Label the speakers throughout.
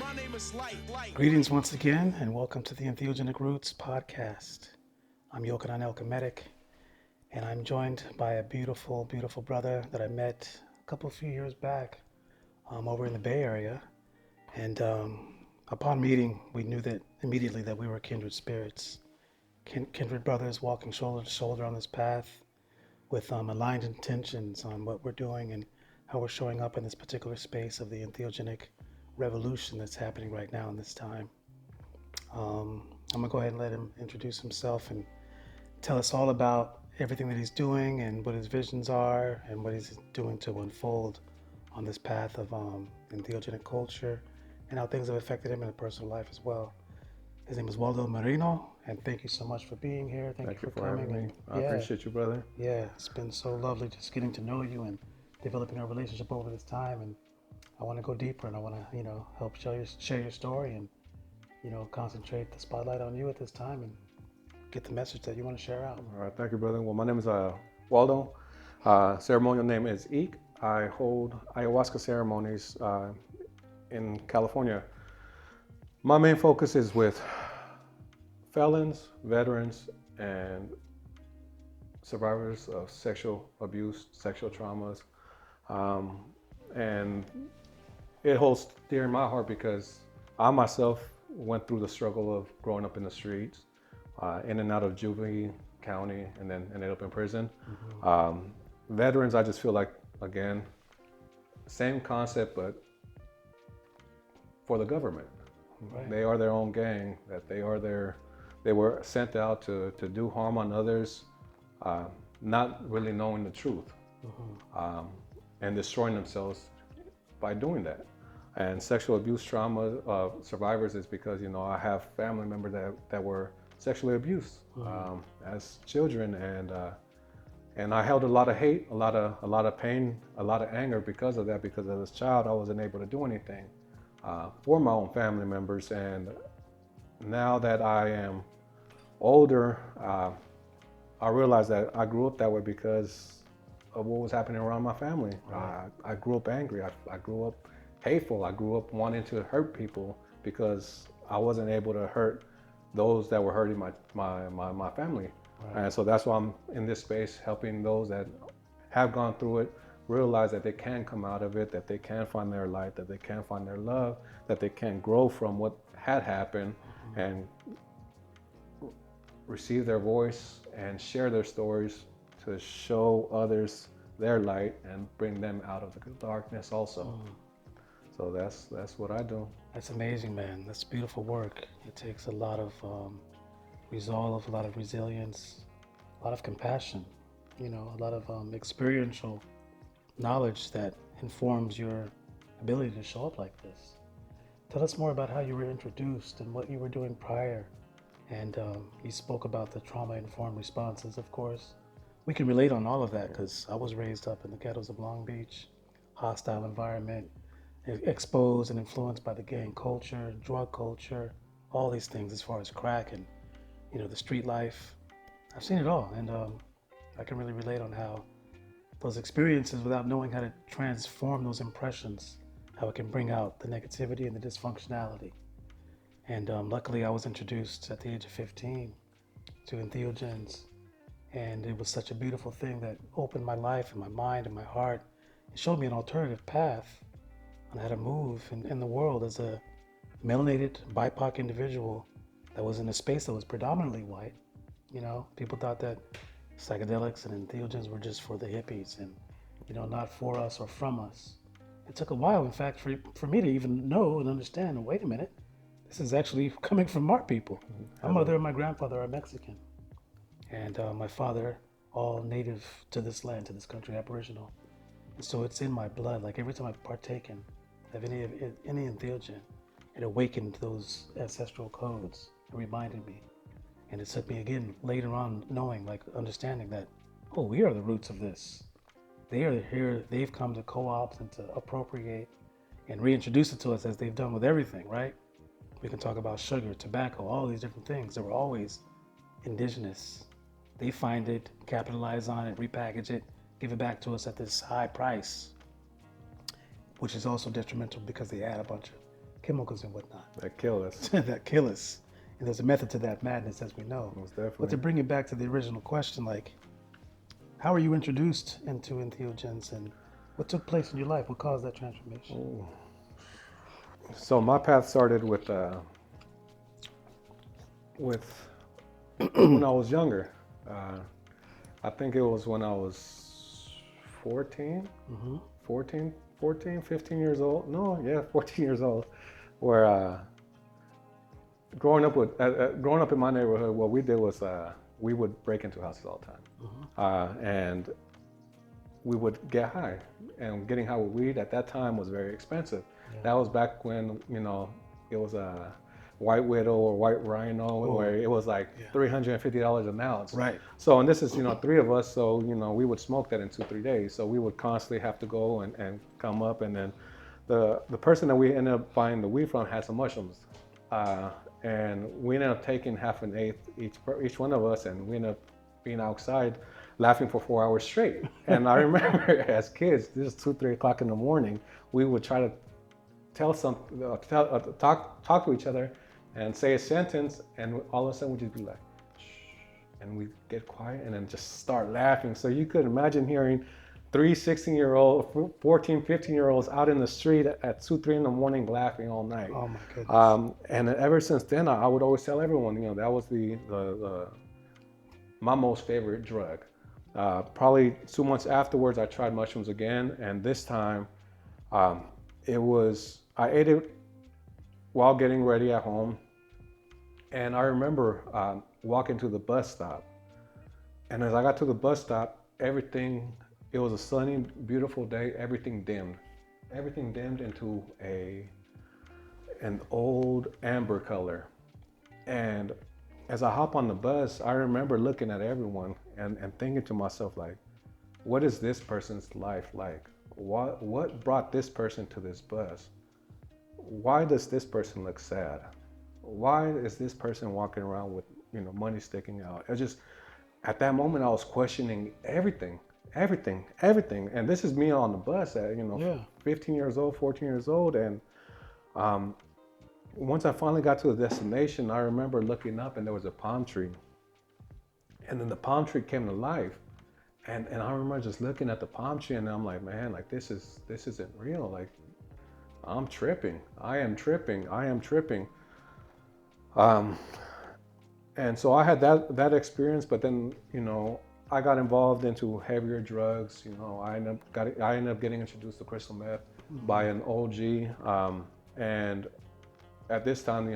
Speaker 1: My name is Light.
Speaker 2: Greetings once again, and welcome to the Entheogenic Roots podcast. I'm Yochanan Elkemetic, and I'm joined by a beautiful, beautiful brother that I met a few years back over in the Bay Area. And upon meeting, we knew that immediately that we were kindred spirits, kindred brothers walking shoulder to shoulder on this path with aligned intentions on what we're doing and how we're showing up in this particular space of the entheogenic revolution that's happening right now in this time. I'm gonna go ahead and let him introduce himself and tell us all about everything that he's doing and what his visions are and what he's doing to unfold on this path of entheogenic culture and how things have affected him in a personal life as well. His name is Waldo Marino, and thank you so much for being here. Thank you for coming.
Speaker 3: Having me. I appreciate you, brother.
Speaker 2: Yeah, it's been so lovely just getting to know you and developing a relationship over this time. And I want to go deeper, and I want to, help share your story and, concentrate the spotlight on you at this time and get the message that you want to share out.
Speaker 3: All right, thank you, brother. Well, my name is Waldo. Ceremonial name is Eek. I hold ayahuasca ceremonies in California. My main focus is with felons, veterans, and survivors of sexual abuse, sexual traumas. And it holds dear in my heart because I myself went through the struggle of growing up in the streets, in and out of juvie county, and then ended up in prison. Mm-hmm. Veterans, I just feel like, again, same concept, but for the government. Right. They are their own gang, that they were sent out to do harm on others, not really knowing the truth, mm-hmm. And destroying themselves by doing that. And sexual abuse trauma survivors is because, I have family members that were sexually abused, mm-hmm. As children, and I held a lot of hate, a lot of pain, a lot of anger because of that. Because as a child, I wasn't able to do anything for my own family members. And now that I am older, I realize that I grew up that way because of what was happening around my family. Right. I grew up angry. I grew up hateful. I grew up wanting to hurt people because I wasn't able to hurt those that were hurting my family. Right. And so that's why I'm in this space, helping those that have gone through it realize that they can come out of it, that they can find their light, that they can find their love, that they can grow from what had happened, mm-hmm. and receive their voice and share their stories to show others their light and bring them out of the darkness also. Mm. So that's what I do.
Speaker 2: That's amazing, man. That's beautiful work. It takes a lot of resolve, a lot of resilience, a lot of compassion, a lot of experiential knowledge that informs your ability to show up like this. Tell us more about how you were introduced and what you were doing prior. And you spoke about the trauma-informed responses, of course. We can relate on all of that because I was raised up in the ghettos of Long Beach, hostile environment, exposed and influenced by the gang culture, drug culture, all these things as far as crack and, the street life. I've seen it all, and I can really relate on how those experiences, without knowing how to transform those impressions, how it can bring out the negativity and the dysfunctionality. And luckily I was introduced at the age of 15 to entheogens, and it was such a beautiful thing that opened my life and my mind and my heart. It showed me an alternative path on how to move in the world as a melanated BIPOC individual that was in a space that was predominantly white. People thought that psychedelics and entheogens were just for the hippies and, not for us or from us. It took a while, in fact, for me to even know and understand, wait a minute, this is actually coming from our people. My mother and my grandfather are Mexican, and my father, all native to this land, to this country, Aboriginal. And so it's in my blood. Like every time I've partaken of any entheogen, it awakened those ancestral codes. It reminded me. And it took me again later on knowing, understanding that, we are the roots of this. They are here, they've come to co-opt and to appropriate and reintroduce it to us as they've done with everything, right? We can talk about sugar, tobacco, all these different things that were always indigenous. They find it, capitalize on it, repackage it, give it back to us at this high price, which is also detrimental because they add a bunch of chemicals and whatnot
Speaker 3: That kill us.
Speaker 2: that kill us. And there's a method to that madness, as we know.
Speaker 3: Most
Speaker 2: But
Speaker 3: definitely.
Speaker 2: to bring it back to the original question, like, how were you introduced into entheogens, and what took place in your life? What caused that transformation?
Speaker 3: Ooh. So my path started with when I was younger. I think it was when I was 14,
Speaker 2: Mm-hmm.
Speaker 3: 15 years old. No, yeah, 14 years old. Where growing up in my neighborhood, what we did was we would break into houses all the time, and we would get high. And getting high with weed at that time was very expensive.
Speaker 2: Yeah.
Speaker 3: That was back when it was a White Widow or White Rhino, where it was like $350 an ounce.
Speaker 2: Right.
Speaker 3: So, and this is, three of us. So, we would smoke that in 2-3 days. So we would constantly have to go and come up. And then the person that we ended up buying the weed from had some mushrooms. And we ended up taking half an eighth each one of us. And we ended up being outside laughing for 4 hours straight. And I remember as kids, this is 2-3 o'clock in the morning, we would try to talk to each other and say a sentence, and all of a sudden we'd just be like, shh, and we'd get quiet and then just start laughing. So you could imagine hearing 3 16-year-old, 14, 15-year-olds out in the street at 2-3 in the morning laughing all night.
Speaker 2: Oh my goodness.
Speaker 3: And ever since then, I would always tell everyone, that was my most favorite drug. Probably 2 months afterwards, I tried mushrooms again, and this time I ate it while getting ready at home. And I remember walking to the bus stop. And as I got to the bus stop, it was a sunny, beautiful day, everything dimmed. Everything dimmed into an old amber color. And as I hop on the bus, I remember looking at everyone and thinking to myself, like, what is this person's life like? What brought this person to this bus? Why does this person look sad? Why is this person walking around with, money sticking out? At that moment, I was questioning everything. And this is me on the bus at, 15 years old, 14 years old. And once I finally got to the destination, I remember looking up and there was a palm tree. And then the palm tree came to life. And I remember just looking at the palm tree and I'm like, man, like this isn't real. Like, I'm tripping. I am tripping. And so I had that experience, but then, I got involved into heavier drugs. I ended up getting introduced to crystal meth by an OG. And at this time,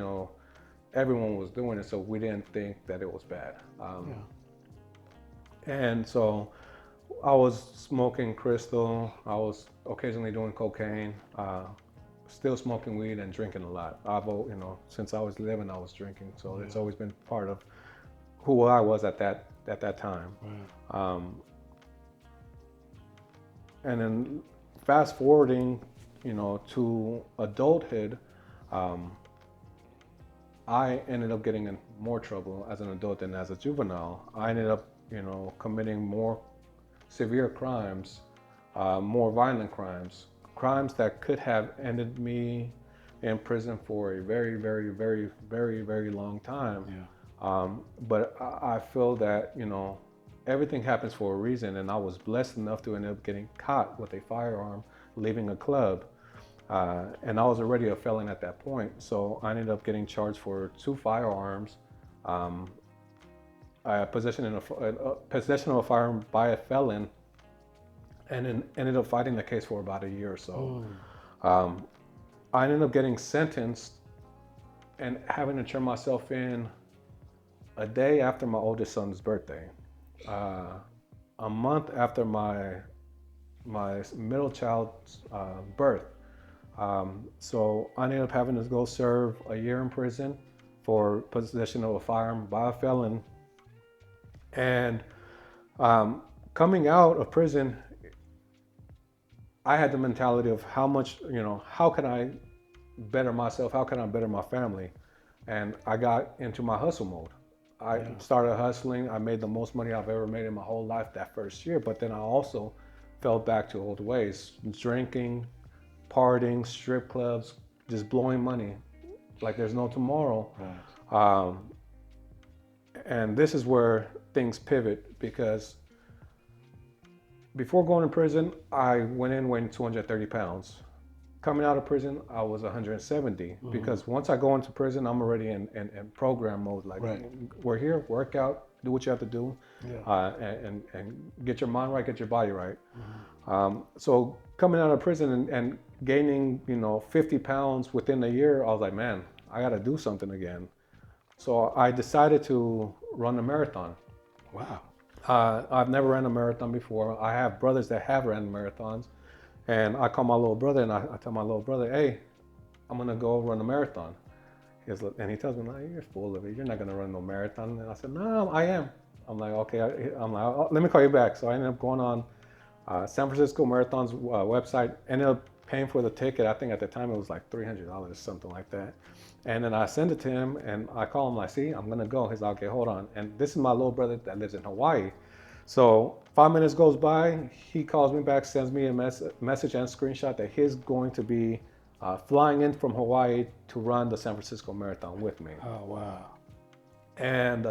Speaker 3: everyone was doing it, so we didn't think that it was bad. And so I was smoking crystal. I was occasionally doing cocaine. Still smoking weed and drinking a lot. Since I was 11, I was drinking, so it's always been part of who I was at that time.
Speaker 2: Right.
Speaker 3: And then fast forwarding, to adulthood, I ended up getting in more trouble as an adult than as a juvenile. I ended up, committing more severe crimes, more violent crimes that could have ended me in prison for a very, very, very, very, very long time.
Speaker 2: Yeah.
Speaker 3: But I feel that, everything happens for a reason, and I was blessed enough to end up getting caught with a firearm leaving a club. And I was already a felon at that point, so I ended up getting charged for 2 firearms, possession of a firearm by a felon, and then ended up fighting the case for about a year or so. I ended up getting sentenced and having to turn myself in a day after my oldest son's birthday, a month after my middle child's birth. So I ended up having to go serve a year in prison for possession of a firearm by a felon. And coming out of prison, I had the mentality of how can I better myself? How can I better my family? And I got into my hustle mode. I started hustling. I made the most money I've ever made in my whole life that first year. But then I also fell back to old ways, drinking, partying, strip clubs, just blowing money like there's no tomorrow.
Speaker 2: Right.
Speaker 3: And this is where things pivot, because before going to prison, I went in weighing 230 pounds. Coming out of prison, I was 170, because once I go into prison, I'm already in program mode. Like,
Speaker 2: Right.
Speaker 3: we're here, work out, do what you have to do,
Speaker 2: Yeah.
Speaker 3: and get your mind right, get your body right. So coming out of prison and gaining, 50 pounds within a year, I was like, man, I got to do something again. So I decided to run a marathon.
Speaker 2: Wow.
Speaker 3: I've never ran a marathon before. I have brothers that have ran marathons. And I call my little brother and I tell my little brother, hey, I'm going to go run a marathon. And he tells me, no, you're full of it. You're not going to run no marathon. And I said, no, I am. I'm like, okay. I'm like, oh, let me call you back. So I ended up going on San Francisco Marathon's website, ended up paying for the ticket. I think at the time it was like $300, something like that. And then I send it to him and I call him like, see, I'm going to go. He's like, okay, hold on. And this is my little brother that lives in Hawaii. So 5 minutes goes by, he calls me back, sends me a message and screenshot that he's going to be flying in from Hawaii to run the San Francisco Marathon with me.
Speaker 2: Oh, wow.
Speaker 3: And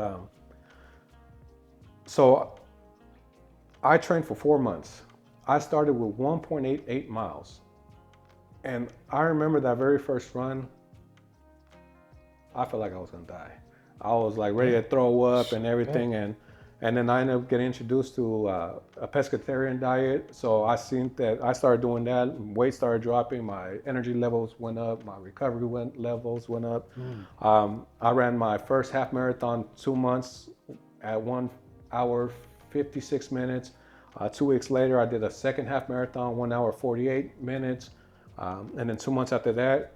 Speaker 3: so I trained for 4 months. I started with 1.88 miles. And I remember that very first run, I felt like I was gonna die. I was like ready to throw up and everything. And then I ended up getting introduced to a pescatarian diet. So I started doing that. Weight started dropping. My energy levels went up. My recovery levels went up. I ran my first half marathon 2 months at 1 hour, 56 minutes. 2 weeks later, I did a second half marathon, 1 hour, 48 minutes. And then 2 months after that,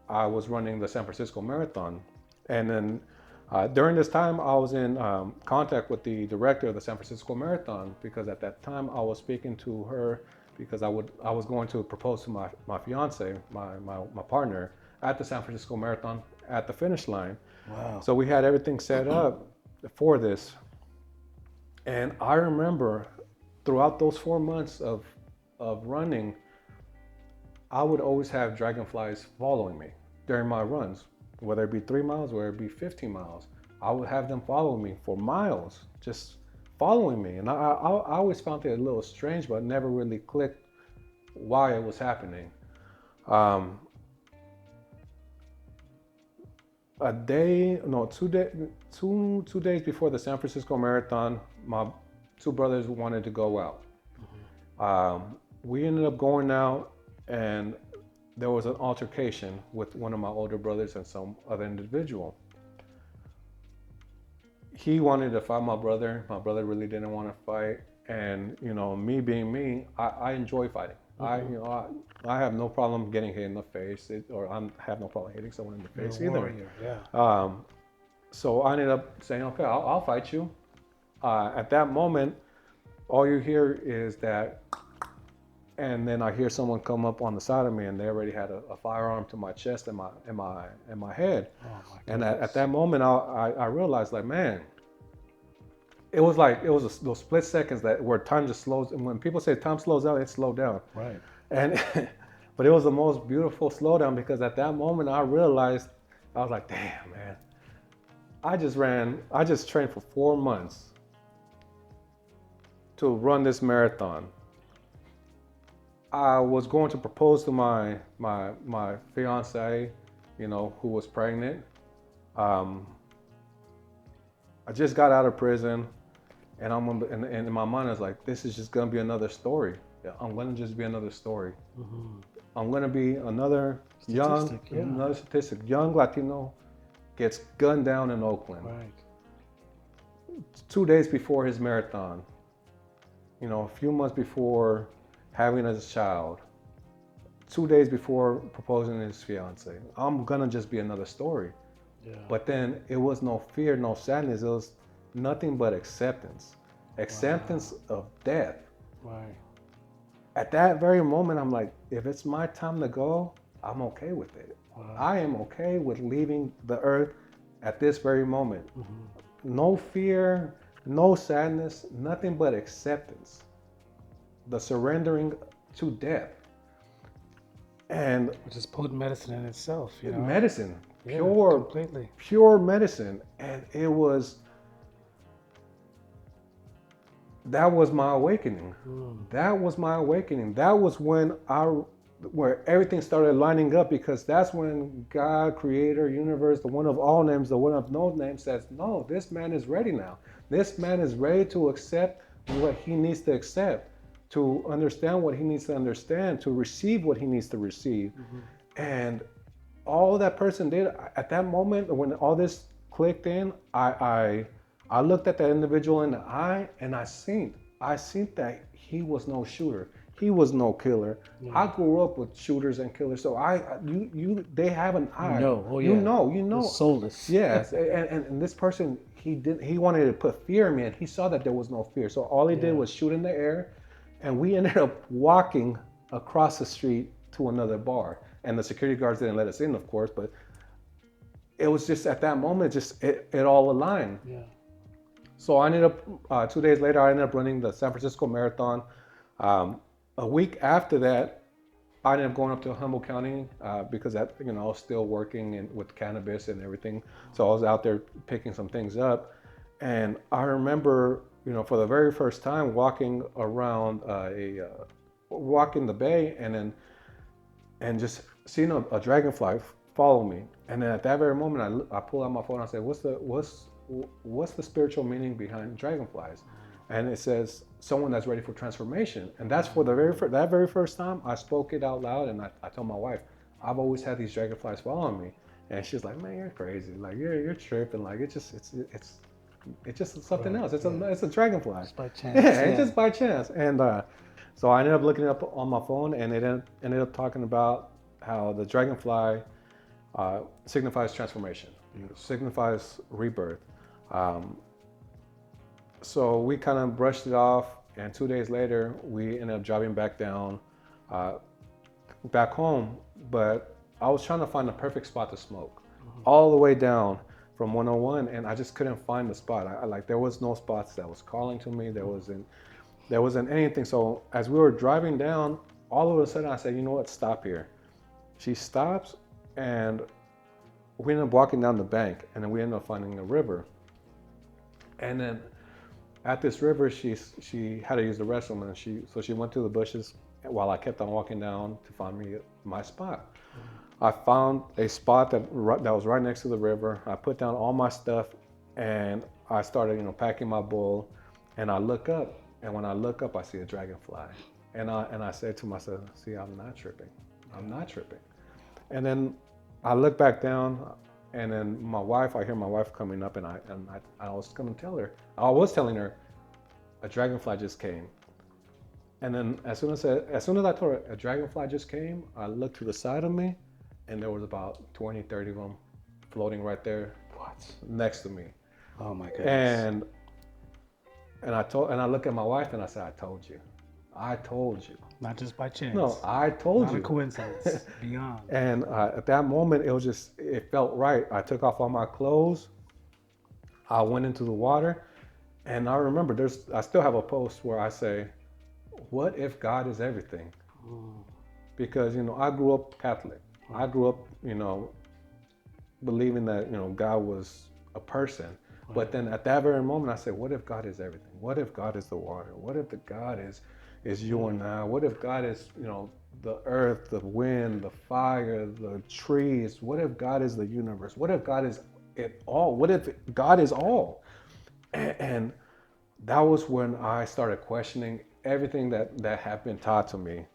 Speaker 3: I was running the San Francisco Marathon. And then during this time, I was in contact with the director of the San Francisco Marathon, because at that time I was speaking to her because I was going to propose to my fiance, my partner, at the San Francisco Marathon at the finish line.
Speaker 2: Wow.
Speaker 3: So we had everything set up for this. And I remember throughout those 4 months of running, I would always have dragonflies following me during my runs. Whether it be 3 miles, whether it be 15 miles, I would have them follow me for miles, just following me. And I always found it a little strange, but never really clicked why it was happening. 2 days before the San Francisco Marathon, my 2 brothers wanted to go out. We ended up going out, and there was an altercation with one of my older brothers and some other individual. He wanted to fight my brother. My brother really didn't want to fight. And, me being me, I enjoy fighting. I have no problem getting hit in the face, or I have no problem hitting someone in the face either.
Speaker 2: Warrior, yeah.
Speaker 3: So I ended up saying, okay, I'll fight you. At that moment, all you hear is that, and then I hear someone come up on the side of me, and they already had a firearm to my chest and my head.
Speaker 2: Oh, my
Speaker 3: And at that moment, I realized, like, man, it was those split seconds where time just slows. And when people say time slows down, it slowed down.
Speaker 2: Right.
Speaker 3: And but it was the most beautiful slowdown, because at that moment I realized, I was like, damn, man, I just trained for 4 months to run this marathon. I was going to propose to my fiance, who was pregnant. I just got out of prison, and and in my mind I was like, this is just gonna be another story. I'm gonna just be another story.
Speaker 2: Mm-hmm.
Speaker 3: I'm gonna be another statistic. Young Latino gets gunned down in Oakland.
Speaker 2: Right.
Speaker 3: 2 days before his marathon. A few months before having a child. 2 days before proposing to his fiance. I'm gonna just be another story.
Speaker 2: Yeah.
Speaker 3: But then it was no fear, no sadness. It was nothing but acceptance. Acceptance of death.
Speaker 2: Right.
Speaker 3: At that very moment, I'm like, if it's my time to go, I'm okay with it.
Speaker 2: Wow.
Speaker 3: I am okay with leaving the earth at this very moment.
Speaker 2: Mm-hmm.
Speaker 3: No fear, no sadness, nothing but acceptance. The surrendering to death. And
Speaker 2: Which is potent medicine in itself, you know?
Speaker 3: medicine,
Speaker 2: Yeah,
Speaker 3: pure,
Speaker 2: completely.
Speaker 3: pure medicine. And that was my awakening. That was my awakening. That was where everything started lining up, because that's when God, Creator, Universe, the one of all names, the one of no names, says, no, this man is ready now. This man is ready to accept what he needs to accept, to understand what he needs to understand, to receive what he needs to receive. And all that person did at that moment, when all this clicked in, I looked at that individual in the eye, and I seen that he was no shooter. He was no killer. I grew up with shooters and killers, so they have an eye.
Speaker 2: Oh yeah.
Speaker 3: You know.
Speaker 2: Soulless.
Speaker 3: Yes, and this person, he wanted to put fear in me, and he saw that there was no fear. So all he did was shoot in the air, and we ended up walking across the street to another bar. And the security guards didn't let us in, of course, but it was just at that moment, it all aligned.
Speaker 2: Yeah.
Speaker 3: So I ended up, 2 days later, I ended up running the San Francisco Marathon. A week after that, I ended up going up to Humboldt County because I was still working with cannabis and everything. So I was out there picking some things up. And I remember, for the very first time, walking around walking the bay, and just seeing a dragonfly follow me. And then at that very moment, I pull out my phone and I say, what's the spiritual meaning behind dragonflies? And it says, someone that's ready for transformation. And that's for that very first time I spoke it out loud. And I told my wife, I've always had these dragonflies following me. And she's like, man, you're crazy. Like you're tripping. Like it's just something else. It's a dragonfly.
Speaker 2: Just by chance.
Speaker 3: Yeah, it's just by chance. And so I ended up looking it up on my phone, and it ended up talking about how the dragonfly signifies transformation. Signifies rebirth. So we kind of brushed it off, and 2 days later, we ended up driving back down, back home. But I was trying to find the perfect spot to smoke, all the way down from 101, and I just couldn't find the spot. There was no spots that was calling to me. There wasn't anything. So as we were driving down, all of a sudden I said, you know what, stop here. She stops, and we ended up walking down the bank, and then we ended up finding a river. And then at this river, she had to use the restroom, and she went through the bushes while I kept on walking down to find me my spot. I found a spot that was right next to the river. I put down all my stuff, and I started, packing my bowl. And I look up, and when I look up, I see a dragonfly. And I said to myself, see, I'm not tripping. I'm not tripping. And then I look back down, and then I hear my wife coming up, and I was going to tell her. I was telling her, a dragonfly just came. And then as soon as I told her a dragonfly just came, I looked to the side of me, and there was about 20, 30 of them floating right there, next to me.
Speaker 2: Oh my goodness.
Speaker 3: And I look at my wife, and I said, I told you.
Speaker 2: Not just by chance.
Speaker 3: No, I told you.
Speaker 2: Not a coincidence. Beyond.
Speaker 3: And at that moment, it felt right. I took off all my clothes. I went into the water, and I remember I still have a post where I say, what if God is everything? Because, I grew up Catholic. I grew up, believing that, God was a person. But then at that very moment, I said, what if God is everything? What if God is the water? What if the God is you and I? What if God is, the earth, the wind, the fire, the trees? What if God is the universe? What if God is it all? What if God is all? And that was when I started questioning everything that had been taught to me.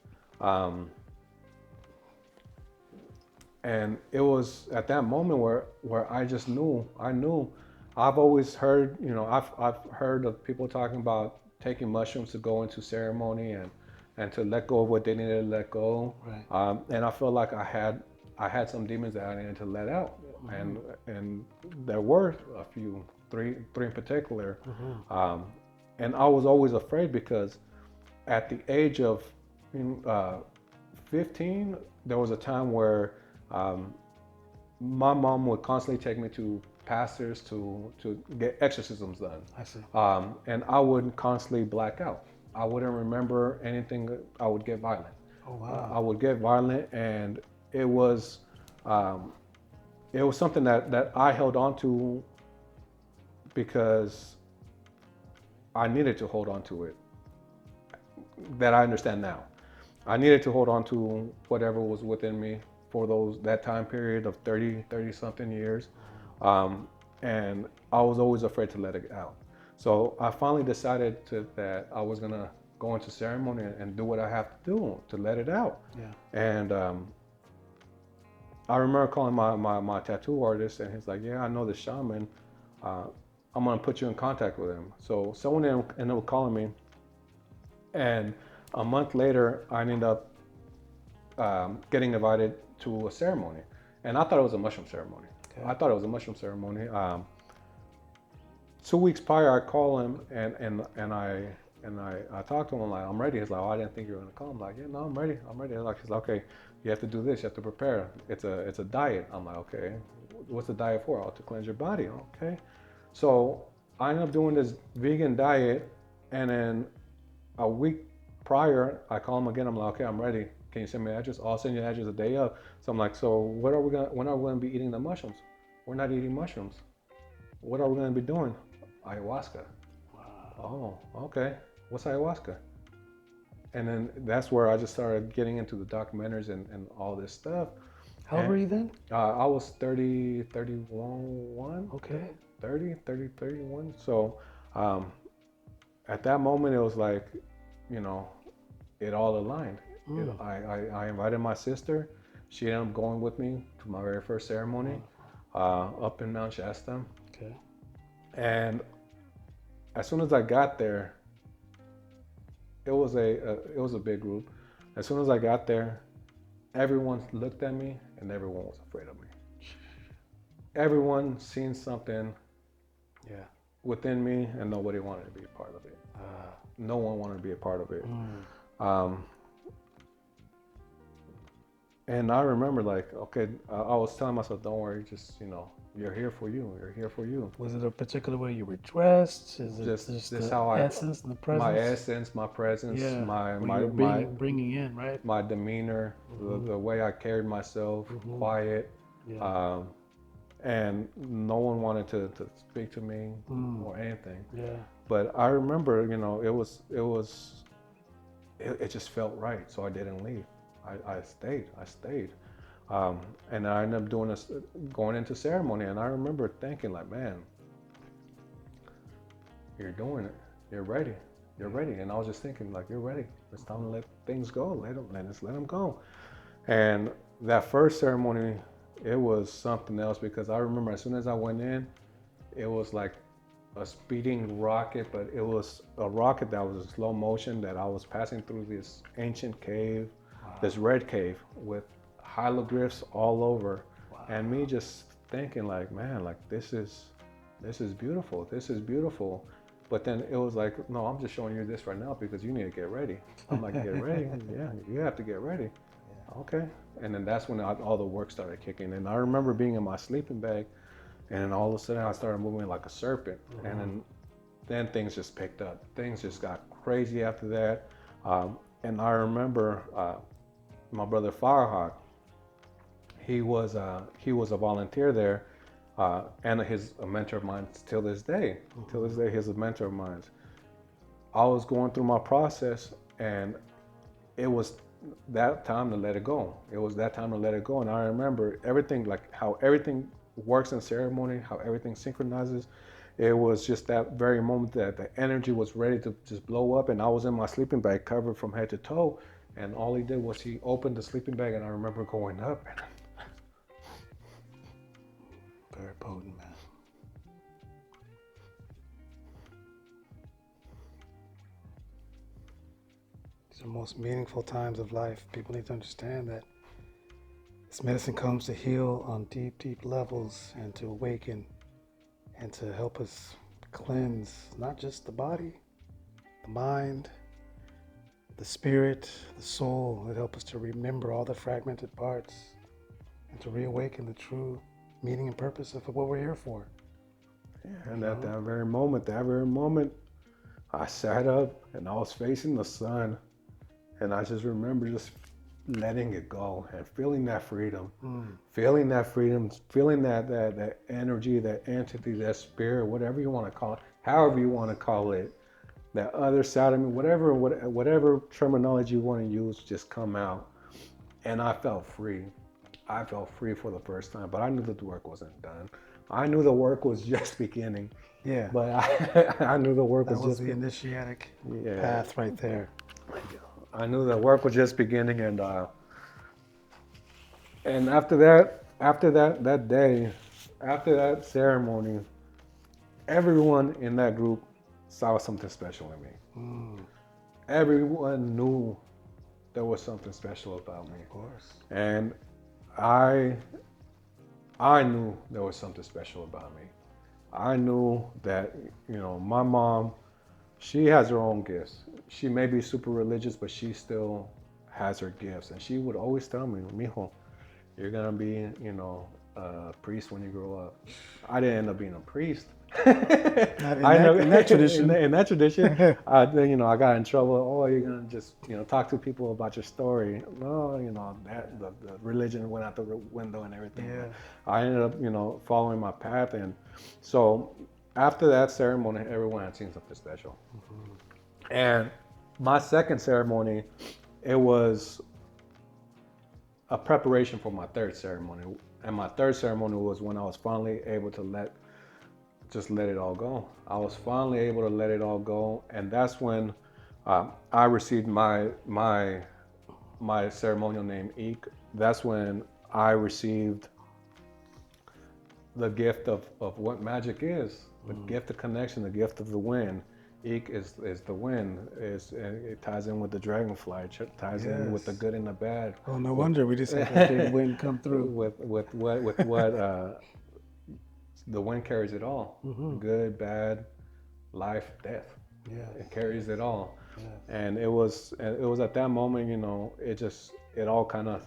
Speaker 3: And it was at that moment where I just knew. I've always heard, I've heard of people talking about taking mushrooms to go into ceremony and to let go of what they needed to let go.
Speaker 2: Right.
Speaker 3: And I feel like I had some demons that I needed to let out. And there were a few, three in particular. And I was always afraid because at the age of 15, there was a time where my mom would constantly take me to pastors to get exorcisms done.
Speaker 2: I see.
Speaker 3: And I would constantly black out. I wouldn't remember anything. I would get violent.
Speaker 2: Oh
Speaker 3: I
Speaker 2: wow.
Speaker 3: would get violent, and it was um, something that I held on to because I needed to hold on to it. That I understand now. I needed to hold on to whatever was within me for that time period of 30 something years. Um, and I was always afraid to let it out. So I finally decided that I was gonna go into ceremony and do what I have to do to let it out.
Speaker 2: Yeah.
Speaker 3: And I remember calling my tattoo artist, and he's like, "Yeah, I know the shaman. Uh, I'm gonna put you in contact with him." So someone ended up calling me, and a month later, I ended up getting invited to a ceremony, and I thought it was a mushroom ceremony.
Speaker 2: Okay.
Speaker 3: I thought it was a mushroom ceremony. 2 weeks prior, I call him and I talked to him. I'm like, I'm ready. He's like, oh, I didn't think you were gonna call. I'm like, yeah, no, I'm ready. I'm ready. He's like, okay, you have to do this. You have to prepare. It's a diet. I'm like, okay, what's the diet for? Oh, to cleanse your body. Okay, so I ended up doing this vegan diet, and then a week prior, I call him again. I'm like, okay, I'm ready. Can you send me the address? I'll send you the address a day up. So I'm like, so when are we gonna be eating the mushrooms? We're not eating mushrooms. What are we gonna be doing? Ayahuasca.
Speaker 2: Wow.
Speaker 3: Oh, okay. What's ayahuasca? And then that's where I just started getting into the documentaries and all this stuff.
Speaker 2: How old were you then?
Speaker 3: I was 30, 31,
Speaker 2: Okay.
Speaker 3: 30, 30, 31. So at that moment, it was like, you know, it all aligned. I invited my sister. She ended up going with me to my very first ceremony up in Mount Shasta.
Speaker 2: Okay.
Speaker 3: And as soon as I got there, it was a big group. As soon as I got there, everyone looked at me and everyone was afraid of me. Everyone seen something
Speaker 2: Yeah.
Speaker 3: within me and nobody wanted to be a part of it. No one wanted to be a part of it. And I remember like, okay, I was telling myself, don't worry, just, you're here for you. You're here for you.
Speaker 2: Was it a particular way you were dressed? Is it
Speaker 3: Just
Speaker 2: the
Speaker 3: how
Speaker 2: essence and the presence?
Speaker 3: my essence, my presence,
Speaker 2: Yeah.
Speaker 3: my
Speaker 2: What you were bringing in, right?
Speaker 3: my demeanor, the way I carried myself, quiet.
Speaker 2: Yeah.
Speaker 3: And no one wanted to speak to me or anything.
Speaker 2: Yeah.
Speaker 3: But I remember, it just felt right, so I didn't leave. I stayed. And I ended up going into ceremony, and I remember thinking like, man, you're doing it. You're ready. You're ready. And I was just thinking like, you're ready. It's time to let things go. Let them go. And that first ceremony, it was something else because I remember as soon as I went in, it was like a speeding rocket, but it was a rocket that was in slow motion that I was passing through this ancient cave, this red cave with hieroglyphs all over. And me just thinking like, man, like this is beautiful. This is beautiful. But then it was like, no, I'm just showing you this right now because you need to get ready. I'm like, get ready? Yeah, you have to get ready. Okay. And then that's when all the work started kicking. And I remember being in my sleeping bag, and then all of a sudden I started moving like a serpent. And then things just picked up. Things just got crazy after that. And I remember my brother Firehawk. He was a volunteer there, and he's a mentor of mine till this day. Till this day, he's a mentor of mine. I was going through my process, and it was that time to let it go. It was that time to let it go. And I remember everything, like how everything works in ceremony, how everything synchronizes. It was just that very moment that the energy was ready to just blow up. And I was in my sleeping bag covered from head to toe. And all he did was he opened the sleeping bag, and I remember going up.
Speaker 2: Very potent, man. These are the most meaningful times of life. People need to understand that this medicine comes to heal on deep, deep levels and to awaken and to help us cleanse not just the body, the mind, the spirit, the soul. It helps us to remember all the fragmented parts and to reawaken the true meaning and purpose of what we're here for.
Speaker 3: Yeah, and at that very moment, I sat up and I was facing the sun, and I just remember just letting it go and feeling that freedom, feeling that freedom, feeling that energy, that entity, that spirit, whatever you want to call it, however you want to call it, that other side of me, whatever terminology you want to use, just come out. And I felt free. I felt free for the first time, but I knew that the work wasn't done. I knew the work was just beginning.
Speaker 2: Yeah.
Speaker 3: But I knew the work was just
Speaker 2: the initiatic
Speaker 3: yeah.
Speaker 2: path right there.
Speaker 3: I knew the work was just beginning, and after that day, after that ceremony, everyone in that group saw something special in me. Everyone knew there was something special about me.
Speaker 2: Of course.
Speaker 3: And I knew there was something special about me. I knew that, my mom, she has her own gifts. She may be super religious, but she still has her gifts. And she would always tell me, mijo, you're going to be, a priest when you grow up. I didn't end up being a priest. In that tradition. In that tradition, I got in trouble. Oh, you're gonna just talk to people about your story. No, that the religion went out the window and everything.
Speaker 2: Yeah.
Speaker 3: I ended up following my path, and so after that ceremony, everyone had seen something special. And my second ceremony, it was a preparation for my third ceremony, and my third ceremony was when I was finally able to let it all go. I was finally able to let it all go, and that's when I received my ceremonial name, Ik. That's when I received the gift of what magic is, the gift of connection, the gift of the wind. Ik is the wind. It ties in with the dragonfly. It ties in with the good and the bad.
Speaker 2: Oh, no wonder we just had that big wind come through.
Speaker 3: With what the wind carries it all. Good, bad, life, death.
Speaker 2: Yeah.
Speaker 3: It carries it all.
Speaker 2: Yes.
Speaker 3: And it was at that moment, it all kind of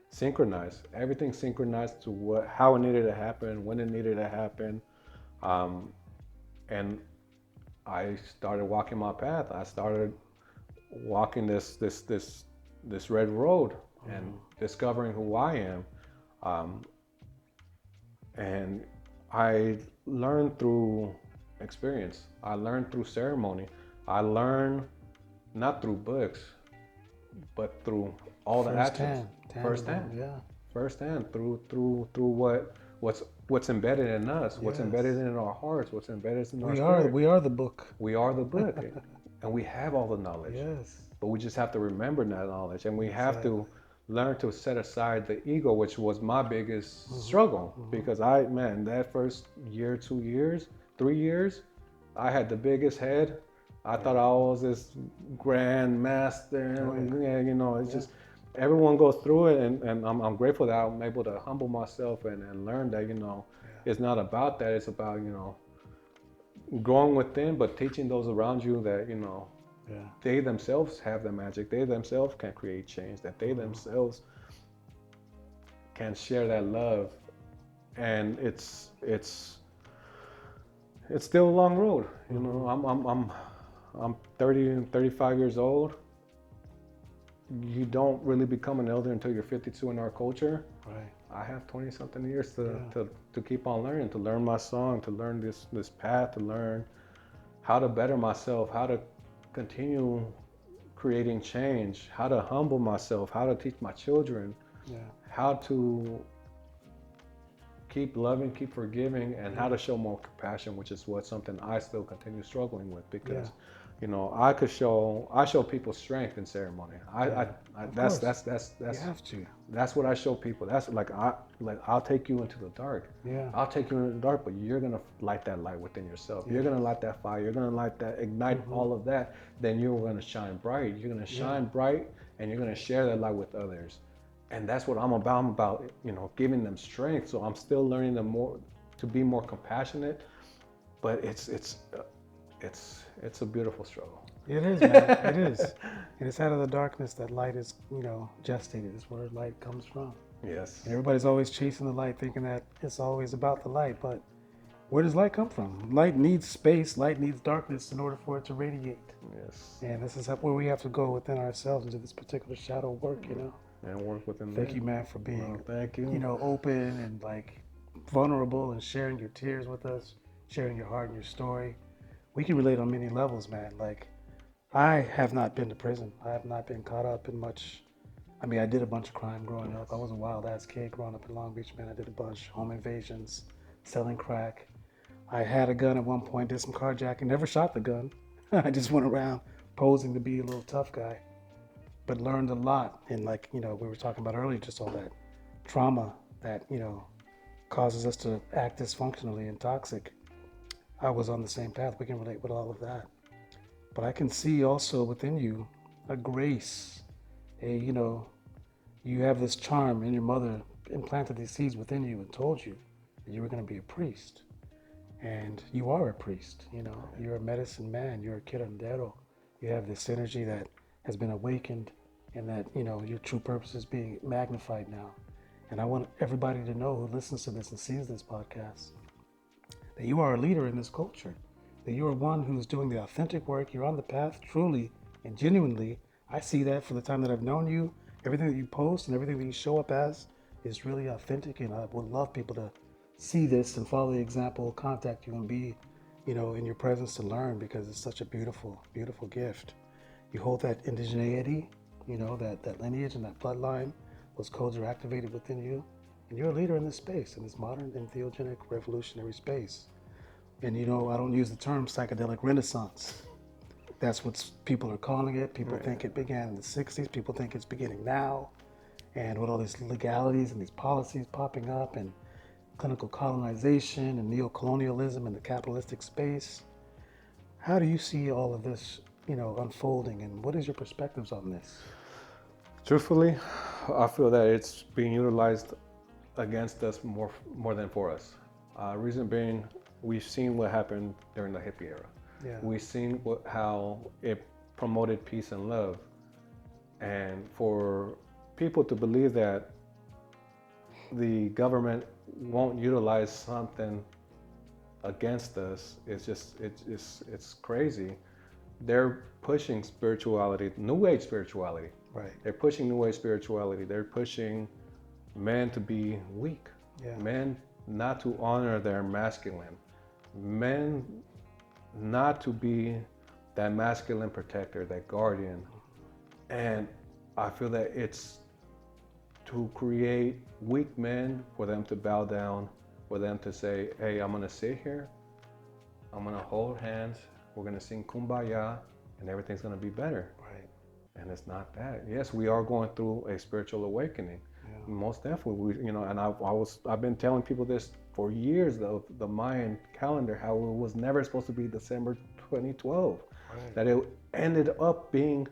Speaker 3: synchronized. Everything synchronized to how it needed to happen, when it needed to happen. And I started walking my path. I started walking this red road and discovering who I am. And I learned through experience. I learned through ceremony. I learned not through books, but through all the actions. Firsthand.
Speaker 2: Yeah.
Speaker 3: Firsthand. Through what's embedded in us, what's embedded in our hearts, what's embedded in our spirit.
Speaker 2: We are the book.
Speaker 3: We are the book. And we have all the knowledge.
Speaker 2: Yes.
Speaker 3: But we just have to remember that knowledge, and we have to learn to set aside the ego, which was my biggest struggle, because that first year, 2 years, 3 years, I had the biggest head. I thought I was this grand master, it's just, everyone goes through it, and I'm grateful that I'm able to humble myself and learn that, it's not about that. It's about, growing within, but teaching those around you that, they themselves have the magic. They themselves can create change. That they themselves can share that love. And it's still a long road. I'm 30 and 35 years old. You don't really become an elder until you're 52 in our culture.
Speaker 2: Right.
Speaker 3: I have 20 something years to keep on learning, to learn my song, to learn this path, to learn how to better myself, how to continue creating change, how to humble myself, how to teach my children, how to keep loving, keep forgiving, and how to show more compassion, which is something I still continue struggling with, because I show people strength in ceremony. That's
Speaker 2: you have to.
Speaker 3: That's what I show people. That's I'll take you into the dark.
Speaker 2: Yeah.
Speaker 3: I'll take you into the dark, but you're gonna light that light within yourself. You're gonna light that fire. You're gonna light that, ignite all of that. Then you're gonna shine bright. You're gonna shine bright, and you're gonna share that light with others. And that's what I'm about. I'm about, giving them strength. So I'm still learning to be more compassionate, but it's a beautiful struggle.
Speaker 2: It is, man. It is. And it's out of the darkness that light is, gestated. It's where light comes from.
Speaker 3: Yes.
Speaker 2: And everybody's always chasing the light, thinking that it's always about the light. But where does light come from? Light needs space, light needs darkness in order for it to radiate.
Speaker 3: Yes.
Speaker 2: And this is where we have to go within ourselves into this particular shadow work, you know.
Speaker 3: And work within
Speaker 2: Thank
Speaker 3: that.
Speaker 2: you, man, for being,
Speaker 3: Well, thank you.
Speaker 2: you know, open and like vulnerable and sharing your tears with us, sharing your heart and your story. We can relate on many levels, man. Like, I have not been to prison. I have not been caught up in much. I mean, I did a bunch of crime growing up. I was a wild ass kid growing up in Long Beach, man. I did a bunch, home invasions, selling crack. I had a gun at one point, did some carjacking, never shot the gun. I just went around posing to be a little tough guy, but learned a lot. And like, you know, we were talking about earlier, just all that trauma that, you know, causes us to act dysfunctionally and toxic. I was on the same path. We can relate with all of that. But I can see also within you a grace, you know, you have this charm, and your mother implanted these seeds within you and told you that you were going to be a priest. And you are a priest, you know, you're a medicine man, you're a curandero. You have this energy that has been awakened, and that, you know, your true purpose is being magnified now. And I want everybody to know who listens to this and sees this podcast that you are a leader in this culture, that you are one who's doing the authentic work. You're on the path truly and genuinely. I see that for the time that I've known you. Everything that you post and everything that you show up as is really authentic, and I would love people to see this and follow the example, contact you, and be, you know, in your presence to learn, because it's such a beautiful, beautiful gift. You hold that indigeneity, you know, that lineage and that bloodline. Those codes are activated within you, and you're a leader in this space, in this modern entheogenic revolutionary space. And you know, I don't use the term psychedelic renaissance. That's what people are calling it. People think it began in the 60s. People think it's beginning now. And with all these legalities and these policies popping up, and clinical colonization and neo-colonialism in the capitalistic space, how do you see all of this, you know, unfolding, and what is your perspectives on this?
Speaker 3: Truthfully, I feel that it's being utilized against us more than for us. Reason being, we've seen what happened during the hippie era.
Speaker 2: Yeah.
Speaker 3: We've seen how it promoted peace and love. And for people to believe that the government won't utilize something against us, it's crazy. They're pushing spirituality, New Age spirituality.
Speaker 2: Right.
Speaker 3: They're pushing New Age spirituality. They're pushing men to be weak.
Speaker 2: Yeah.
Speaker 3: Men not to honor their masculine. Men not to be that masculine protector, that guardian. And I feel that it's to create weak men, for them to bow down, for them to say, hey, I'm gonna sit here, I'm gonna hold hands, we're gonna sing Kumbaya, and everything's gonna be better.
Speaker 2: Right.
Speaker 3: And it's not that. Yes, we are going through a spiritual awakening. Yeah. Most definitely, you know, and I've been telling people this for years, though, the Mayan calendar, how it was never supposed to be December 2012, right. That it ended up being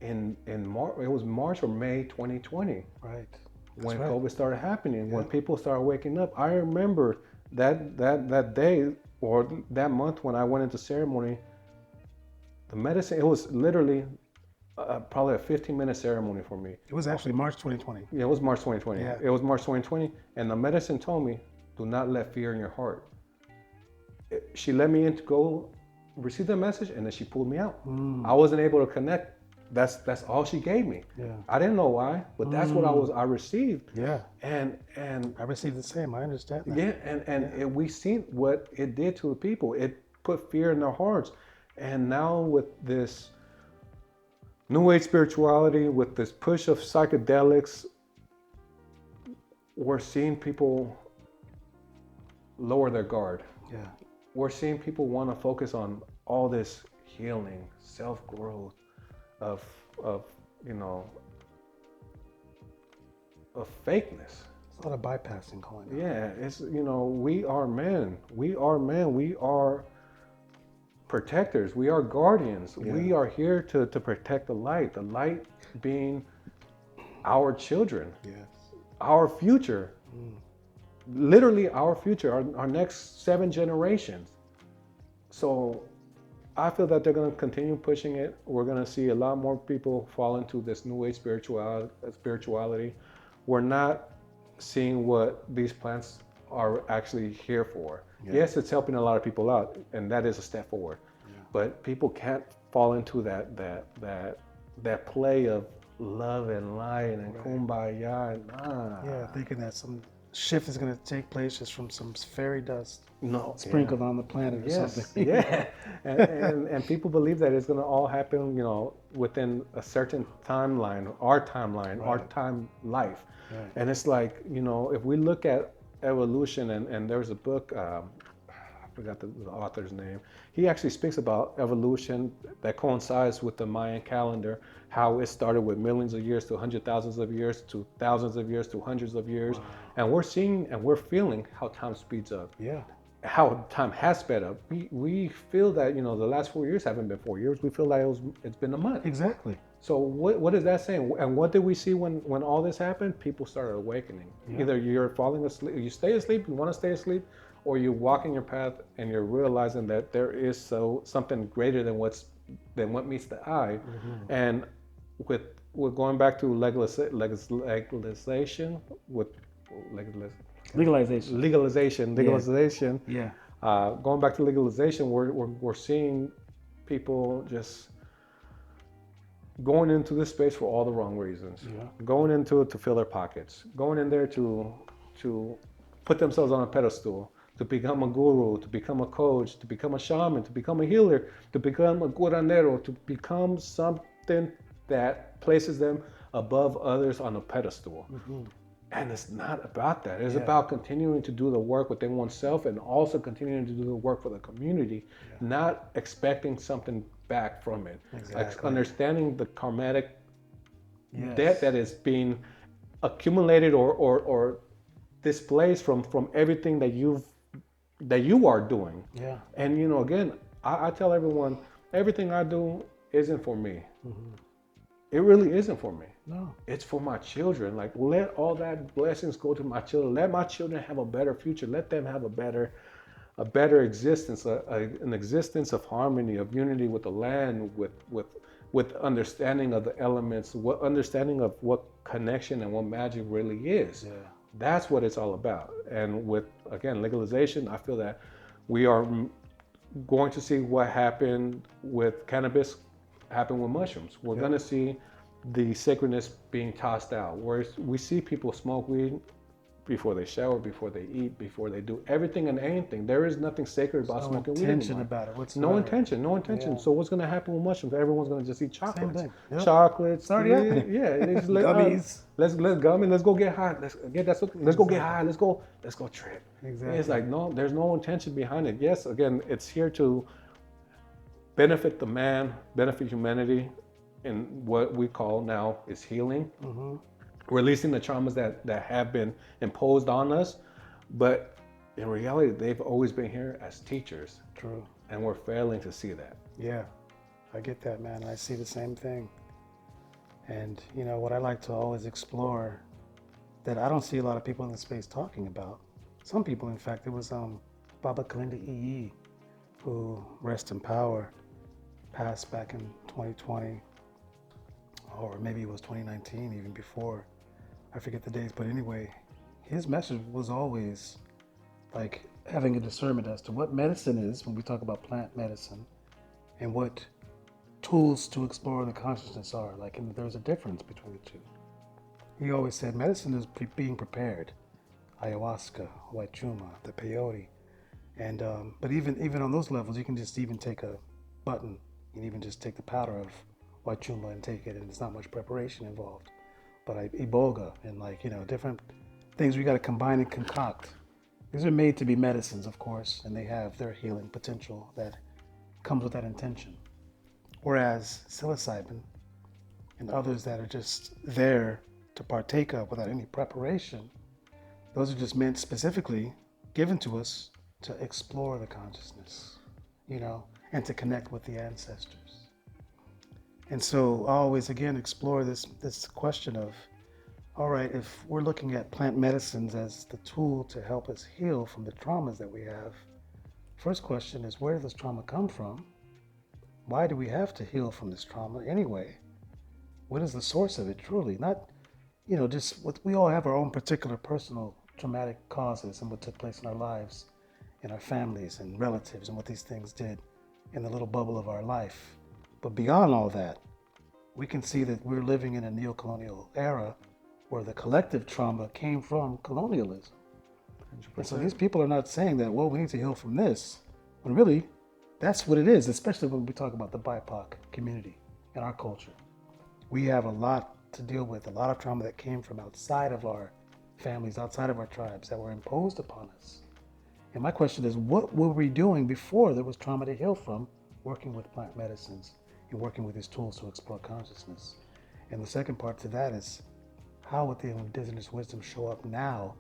Speaker 3: in March. It was March or May 2020.
Speaker 2: Right.
Speaker 3: When COVID started happening, when people started waking up. I remember that day or that month when I went into ceremony, the medicine, it was literally probably a 15-minute ceremony for me.
Speaker 2: It was actually March 2020.
Speaker 3: Yeah, it was March 2020.
Speaker 2: Yeah.
Speaker 3: It was March 2020, and the medicine told me, do not let fear in your heart. She let me in to go receive the message, and then she pulled me out. I wasn't able to connect. That's all she gave me.
Speaker 2: Yeah.
Speaker 3: I didn't know why, but that's what I received.
Speaker 2: Yeah.
Speaker 3: And
Speaker 2: I received the same. I understand that.
Speaker 3: Yeah, and we seen what it did to the people. It put fear in their hearts. And now with this New Age spirituality, with this push of psychedelics, we're seeing people lower their guard.
Speaker 2: Yeah.
Speaker 3: We're seeing people want to focus on all this healing, self-growth, of you know, of fakeness.
Speaker 2: There's a lot of bypassing going on.
Speaker 3: Yeah, it's, you know, we are men. We are protectors. We are guardians. Yeah. We are here to protect the light being our children.
Speaker 2: Yes.
Speaker 3: Our future. Literally our future, our next 7 generations. So I feel that they're going to continue pushing it. We're going to see a lot more people fall into this New Age spirituality. We're not seeing what these plants are actually here for.
Speaker 2: Yeah.
Speaker 3: Yes, it's helping a lot of people out, and that is a step forward.
Speaker 2: Yeah.
Speaker 3: But people can't fall into that play of love and light and kumbaya and
Speaker 2: Yeah, thinking that some shift is going to take place just from some fairy dust
Speaker 3: no,
Speaker 2: sprinkled on the planet or something.
Speaker 3: yeah, and people believe that it's going to all happen, within a certain timeline, our time life,
Speaker 2: Right.
Speaker 3: and it's like, if we look at evolution, and there's a book, I forgot the author's name. He actually speaks about evolution that coincides with the Mayan calendar, how it started with millions of years to hundreds thousands of years to thousands of years to hundreds of years, and we're seeing and we're feeling how time speeds up.
Speaker 2: Yeah.
Speaker 3: How time has sped up. We feel that the last 4 years haven't been 4 years. We feel like it's been a month.
Speaker 2: Exactly.
Speaker 3: So what is that saying? And what did we see when all this happened? People started awakening.
Speaker 2: Yeah.
Speaker 3: Either you're falling asleep, you stay asleep, you want to stay asleep, or you're walking your path and you're realizing that there is something greater than what meets the eye.
Speaker 2: Mm-hmm.
Speaker 3: And with going back to legalization with legalization.
Speaker 2: Yeah.
Speaker 3: Going back to legalization, we're seeing people just going into this space for all the wrong reasons.
Speaker 2: Yeah.
Speaker 3: Going into it to fill their pockets. Going in there to put themselves on a pedestal, to become a guru, to become a coach, to become a shaman, to become a healer, to become a curandero, to become something that places them above others on a pedestal.
Speaker 2: Mm-hmm.
Speaker 3: And it's not about that. It's
Speaker 2: Yeah.
Speaker 3: about continuing to do the work within oneself and also continuing to do the work for the community, not expecting something back from it.
Speaker 2: Exactly.
Speaker 3: Like understanding the karmatic
Speaker 2: Yes.
Speaker 3: debt that is being accumulated or displaced from everything that you are doing.
Speaker 2: Yeah.
Speaker 3: And again, I tell everyone, everything I do isn't for me.
Speaker 2: Mm-hmm.
Speaker 3: It really isn't for me.
Speaker 2: No.
Speaker 3: It's for my children. Like, let all that blessings go to my children. Let my children have a better future. Let them have a better existence, an existence of harmony, of unity with the land, with understanding of the elements, understanding of what connection and what magic really is.
Speaker 2: Yeah.
Speaker 3: That's what it's all about. And with, again, legalization, I feel that we are going to see what happened with cannabis happen with mushrooms. We're going to see the sacredness being tossed out. Whereas we see people smoke weed before they shower, before they eat, before they do everything and anything. There is nothing sacred about smoking weed anymore.
Speaker 2: About it.
Speaker 3: No intention.
Speaker 2: Yeah.
Speaker 3: So what's going to happen with mushrooms? Everyone's going to just eat chocolates.
Speaker 2: Same thing. Yep.
Speaker 3: Chocolates.
Speaker 2: It's already happening.
Speaker 3: Yeah.
Speaker 2: Gummies.
Speaker 3: Let's gummy. Let's go get high. Let's go get high. Let's go trip.
Speaker 2: Exactly.
Speaker 3: It's like, no, there's no intention behind it. Yes, again, it's here to benefit the man, benefit humanity, in what we call now is healing,
Speaker 2: Mm-hmm.
Speaker 3: releasing the traumas that have been imposed on us. But in reality, they've always been here as teachers.
Speaker 2: True.
Speaker 3: And we're failing to see that.
Speaker 2: Yeah, I get that, man. I see the same thing. And what I like to always explore that I don't see a lot of people in the space talking about. Some people, in fact, it was Baba Kalinda EE, who, rest in power, passed back in 2020, or maybe it was 2019, even before. I forget the dates, but anyway, his message was always like having a discernment as to what medicine is when we talk about plant medicine, and what tools to explore the consciousness are. Like, and there's a difference between the two. He always said medicine is being prepared. Ayahuasca, white chuma, the peyote, and but even on those levels, you can just even take a button. You can even just take the powder of white chuma and take it, and there's not much preparation involved. But iboga and different things we got to combine and concoct. These are made to be medicines, of course, and they have their healing potential that comes with that intention. Whereas psilocybin and others that are just there to partake of without any preparation, those are just meant specifically given to us to explore the consciousness, and to connect with the ancestors. And so I always, again, explore this question of, all right, if we're looking at plant medicines as the tool to help us heal from the traumas that we have, first question is, where does this trauma come from? Why do we have to heal from this trauma anyway? What is the source of it truly? Not, just we all have our own particular personal traumatic causes and what took place in our lives, in our families and relatives, and what these things did in the little bubble of our life. But beyond all that, we can see that we're living in a neo-colonial era where the collective trauma came from colonialism.
Speaker 3: 100%.
Speaker 2: And so these people are not saying that, well, we need to heal from this, when really, that's what it is, especially when we talk about the BIPOC community and our culture. We have a lot to deal with, a lot of trauma that came from outside of our families, outside of our tribes, that were imposed upon us. And my question is, what were we doing before there was trauma to heal from, working with plant medicines and working with these tools to explore consciousness? And the second part to that is, how would the indigenous wisdom show up now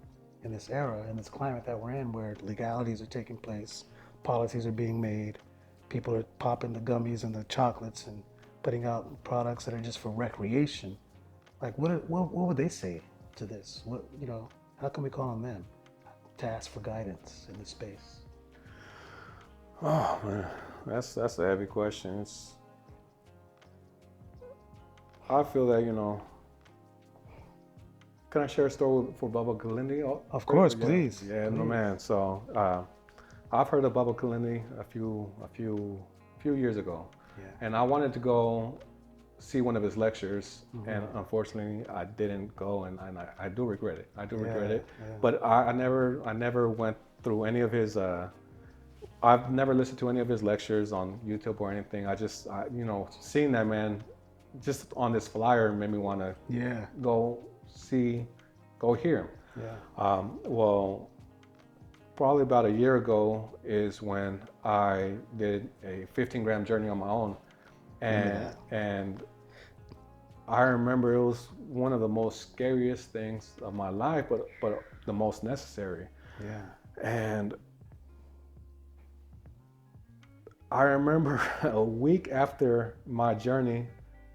Speaker 2: in this era, in this climate that we're in, where legalities are taking place, policies are being made, people are popping the gummies and the chocolates and putting out products that are just for recreation? Like, what would they say to this? How can we call on them to ask for guidance in this space?
Speaker 3: Oh man, that's a heavy question. I feel that, can I share a story for Baba Kalindi?
Speaker 2: Of course,
Speaker 3: yeah.
Speaker 2: please.
Speaker 3: Yeah,
Speaker 2: please.
Speaker 3: no man. So I've heard of Baba Kalindi a few years ago,
Speaker 2: Yeah.
Speaker 3: and I wanted to go see one of his lectures, and unfortunately I didn't go, and I do regret it. I do regret it.
Speaker 2: Yeah.
Speaker 3: But I never went through any of his. I've never listened to any of his lectures on YouTube or anything. Seeing that man just on this flyer made me want to go hear him.
Speaker 2: Yeah.
Speaker 3: Well, probably about a year ago is when I did a 15-gram journey on my own, and I remember it was one of the most scariest things of my life, but the most necessary.
Speaker 2: Yeah.
Speaker 3: And I remember a week after my journey,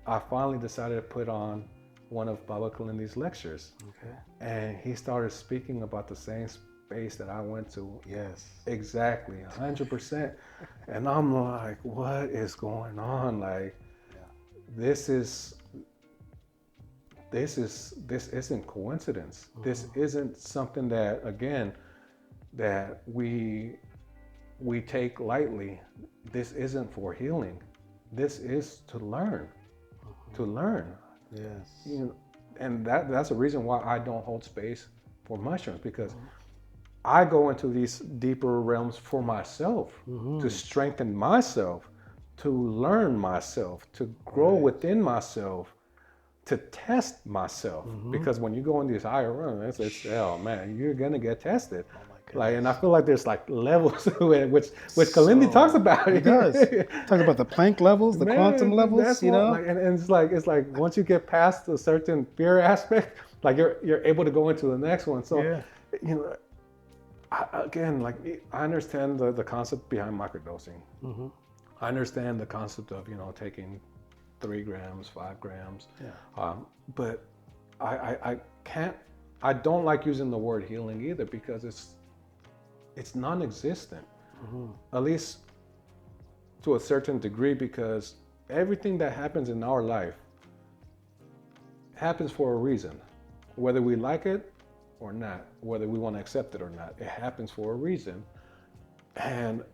Speaker 3: I finally decided to put on one of Baba Kalindi's lectures.
Speaker 2: Okay.
Speaker 3: And he started speaking about the same space that I went to.
Speaker 2: Yes.
Speaker 3: Exactly, 100%. And I'm like, what is going on? Like, this isn't coincidence. This isn't something that, again, that we take lightly. This isn't for healing. This is to learn. To learn.
Speaker 2: Yes.
Speaker 3: And that's a reason why I don't hold space for mushrooms, because I go into these deeper realms for myself, to strengthen myself, to learn myself, to grow within myself, to test myself. Because when you go in these higher realms, it's oh man, you're gonna get tested. Like, and I feel like there's like levels to it, which Kalindi talks about.
Speaker 2: He does. Talk about the Planck levels, the quantum levels,
Speaker 3: and it's like once you get past a certain fear aspect, like you're able to go into the next one. So, I understand the concept behind microdosing. I understand the concept of taking 3 grams, 5 grams. But I don't like using the word healing either, because it's non-existent, at least to a certain degree, because everything that happens in our life happens for a reason, whether we like it or not, whether we want to accept it or not. It happens for a reason, and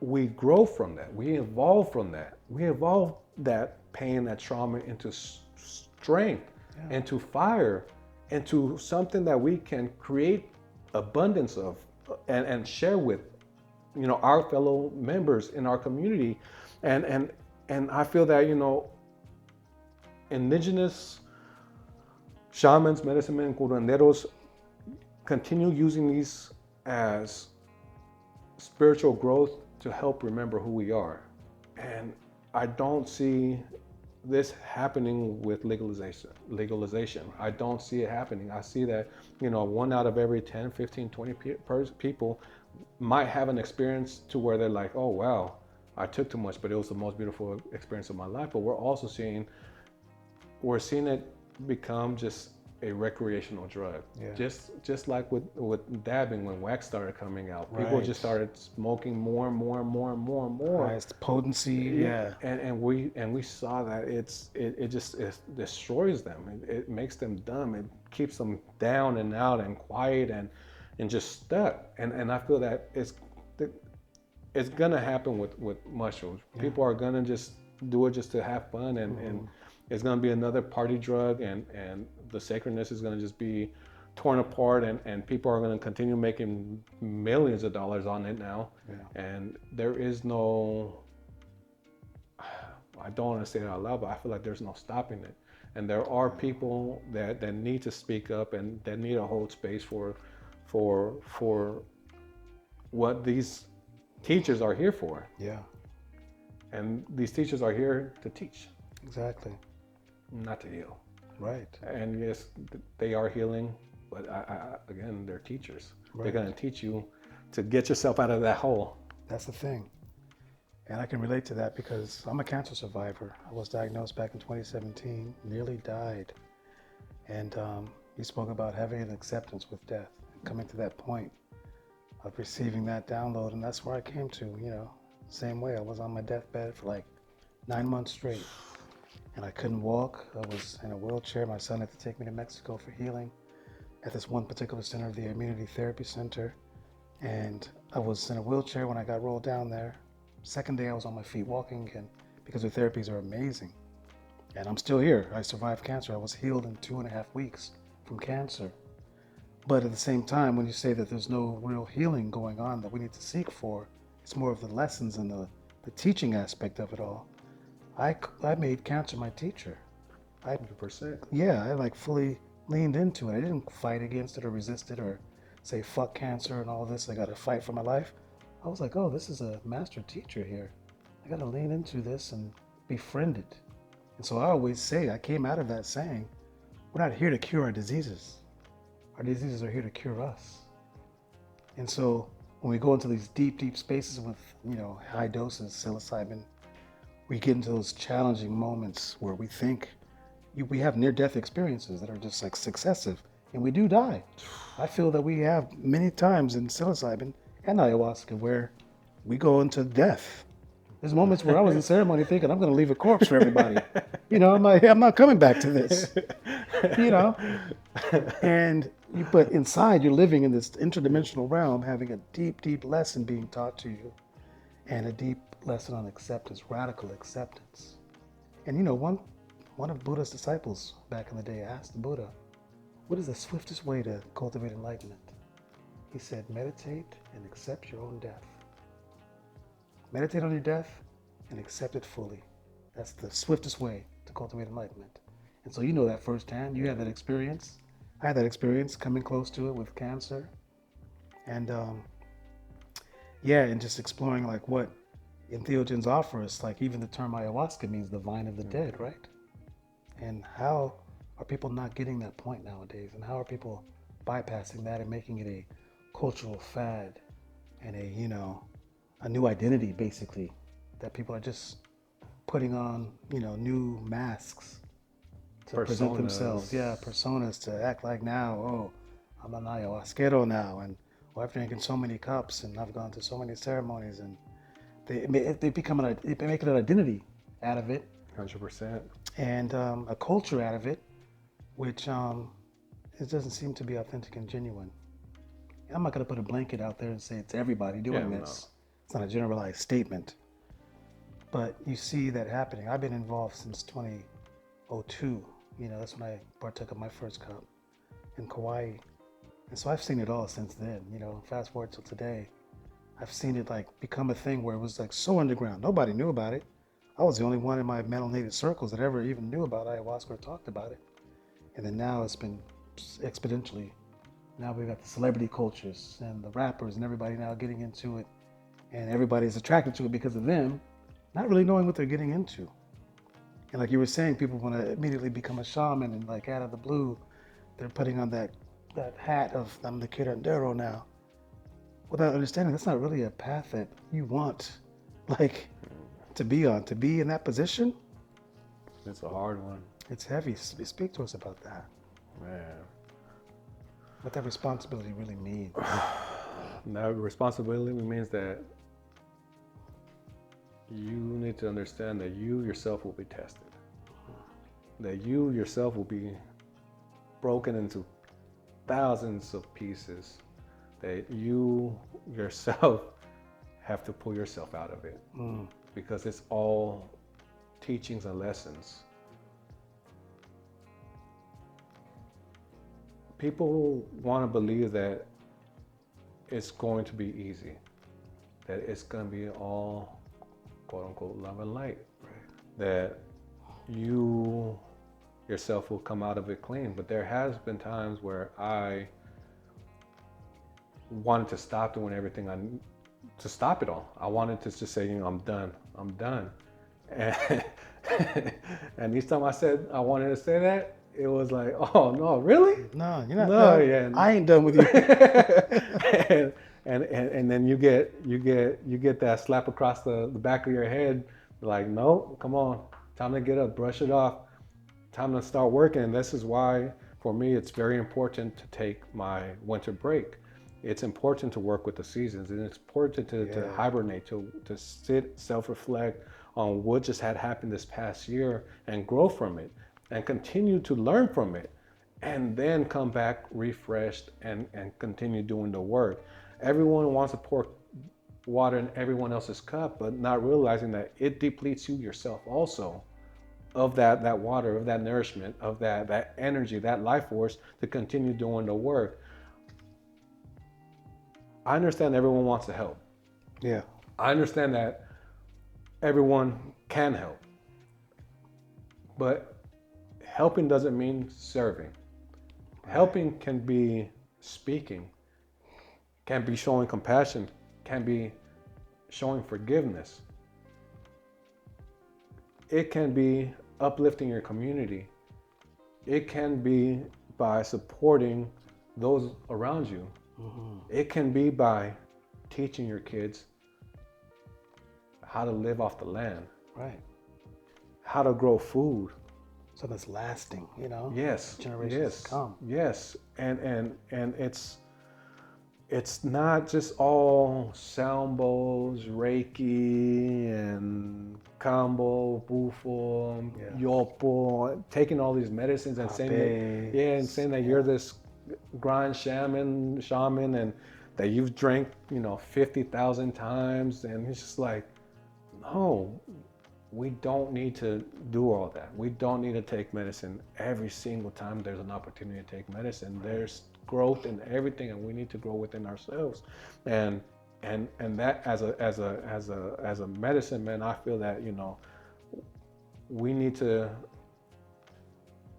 Speaker 3: we grow from that. We evolve from that. We evolve that pain, that trauma into strength, into fire, into something that we can create abundance of and share with our fellow members in our community. And I feel that indigenous shamans, medicine men, curanderos continue using these as spiritual growth to help remember who we are. And I don't see this happening with legalization. I don't see it happening. I see that, 1 out of every 10, 15, 20 people might have an experience to where they're like, oh, wow, I took too much, but it was the most beautiful experience of my life. But we're also seeing it become just a recreational drug. Just like with dabbing, when wax started coming out, people just started smoking more and more and more and more and more.
Speaker 2: It's potency.
Speaker 3: And we saw that it destroys them. It makes them dumb. It keeps them down and out and quiet and just stuck. And I feel that it's gonna happen with mushrooms.
Speaker 2: Yeah.
Speaker 3: People are gonna just do it just to have fun, and it's gonna be another party drug, and the sacredness is gonna just be torn apart, and people are gonna continue making millions of dollars on it now.
Speaker 2: Yeah.
Speaker 3: And there is no, I don't want to say it out loud, but I feel like there's no stopping it. And there are people that need to speak up and that need to hold space for what these teachers are here for.
Speaker 2: Yeah.
Speaker 3: And these teachers are here to teach,
Speaker 2: Exactly.
Speaker 3: not to heal.
Speaker 2: Right.
Speaker 3: And yes, they are healing, but again, they're teachers.
Speaker 2: Right.
Speaker 3: They're going to teach you to get yourself out of that hole.
Speaker 2: That's the thing. And I can relate to that because I'm a cancer survivor. I was diagnosed back in 2017, nearly died. And you spoke about having an acceptance with death, coming to that point of receiving that download. And that's where I came to, same way. I was on my deathbed for like 9 months straight. And I couldn't walk. I was in a wheelchair. My son had to take me to Mexico for healing at this one particular center, the Immunity Therapy Center. And I was in a wheelchair when I got rolled down there. Second day I was on my feet walking again because the therapies are amazing. And I'm still here. I survived cancer. I was healed in 2.5 weeks from cancer. But at the same time, when you say that there's no real healing going on that we need to seek for, it's more of the lessons and the teaching aspect of it all. I made cancer my teacher.
Speaker 3: 100%.
Speaker 2: Yeah, I like fully leaned into it. I didn't fight against it or resist it or say fuck cancer and all this. I got to fight for my life. I was like, oh, this is a master teacher here. I got to lean into this and befriend it. And so I always say, I came out of that saying, we're not here to cure our diseases. Our diseases are here to cure us. And so when we go into these deep, deep spaces with, high doses of psilocybin, we get into those challenging moments where we think we have near-death experiences that are just like successive, and we do die. I feel that we have many times in psilocybin and ayahuasca where we go into death. There's moments where I was in ceremony thinking I'm going to leave a corpse for everybody. I'm not coming back to this. But inside you're living in this interdimensional realm, having a deep, deep lesson being taught to you, and a deep lesson on acceptance, radical acceptance. And one of Buddha's disciples back in the day asked the Buddha, what is the swiftest way to cultivate enlightenment? He said, meditate and accept your own death. Meditate on your death and accept it fully. That's the swiftest way to cultivate enlightenment. And so you know that firsthand. You had that experience. I had that experience coming close to it with cancer. And and just exploring like what entheogens offer us. Like even the term ayahuasca means the vine of the dead, right? And how are people not getting that point nowadays? And how are people bypassing that and making it a cultural fad and a new identity, basically, that people are just putting on, new masks to present themselves. Yeah, personas to act like now, oh, I'm an ayahuasquero now, and I've drinking so many cups, and I've gone to so many ceremonies, and they make an identity out of it.
Speaker 3: 100%.
Speaker 2: And a culture out of it, which it doesn't seem to be authentic and genuine. I'm not going to put a blanket out there and say it's everybody doing this. No. It's not a generalized statement. But you see that happening. I've been involved since 2002. That's when I partook of my first cup in Kauai. And so I've seen it all since then. Fast forward till today, I've seen it like become a thing where it was like so underground. Nobody knew about it. I was the only one in my melanated circles that ever even knew about ayahuasca or talked about it. And then now it's been exponentially. Now we've got the celebrity cultures and the rappers and everybody now getting into it. And everybody's attracted to it because of them, not really knowing what they're getting into. And like you were saying, people want to immediately become a shaman and like out of the blue, they're putting on that hat of I'm the curandero now. Without understanding, that's not really a path that you want like to be on, to be in that position.
Speaker 3: It's a hard one.
Speaker 2: It's heavy. Speak to us about that.
Speaker 3: Man.
Speaker 2: What that responsibility really means.
Speaker 3: That responsibility means that you need to understand that you yourself will be tested. That you yourself will be broken into thousands of pieces that you yourself have to pull yourself out of it, because it's all teachings and lessons. People want to believe that it's going to be easy, that it's going to be all quote unquote love and light, that you yourself will come out of it clean. But there has been times where I wanted to stop doing everything to stop it all. I wanted to just say, I'm done. And, and each time I said I wanted to say that, it was like, oh no, really?
Speaker 2: No, you're not
Speaker 3: No,
Speaker 2: done.
Speaker 3: yeah.
Speaker 2: I ain't done with you.
Speaker 3: and then you get that slap across the back of your head, like, no, come on, time to get up, brush it off, time to start working. And this is why, for me, it's very important to take my winter break. It's important to work with the seasons, and it's important to hibernate, to sit, self-reflect on what just had happened this past year and grow from it and continue to learn from it, and then come back refreshed and continue doing the work. Everyone wants to pour water in everyone else's cup, but not realizing that it depletes you yourself also of that water, of that nourishment, of that energy, that life force to continue doing the work. I understand everyone wants to help.
Speaker 2: Yeah.
Speaker 3: I understand that everyone can help. But helping doesn't mean serving. Right. Helping can be speaking, can be showing compassion, can be showing forgiveness. It can be uplifting your community. It can be by supporting those around you. Mm-hmm. It can be by teaching your kids how to live off the land.
Speaker 2: Right.
Speaker 3: How to grow food.
Speaker 2: So that's lasting,
Speaker 3: Yes.
Speaker 2: Generations to come.
Speaker 3: Yes. And it's not just all sambos, Reiki, and Kambo, Bufo, Yopo, taking all these medicines and saying that you're this grind shaman, and that you've drank, 50,000 times. And it's just like, no, we don't need to do all that. We don't need to take medicine every single time there's an opportunity to take medicine. There's growth in everything, and we need to grow within ourselves. And that as a medicine man, I feel that, we need to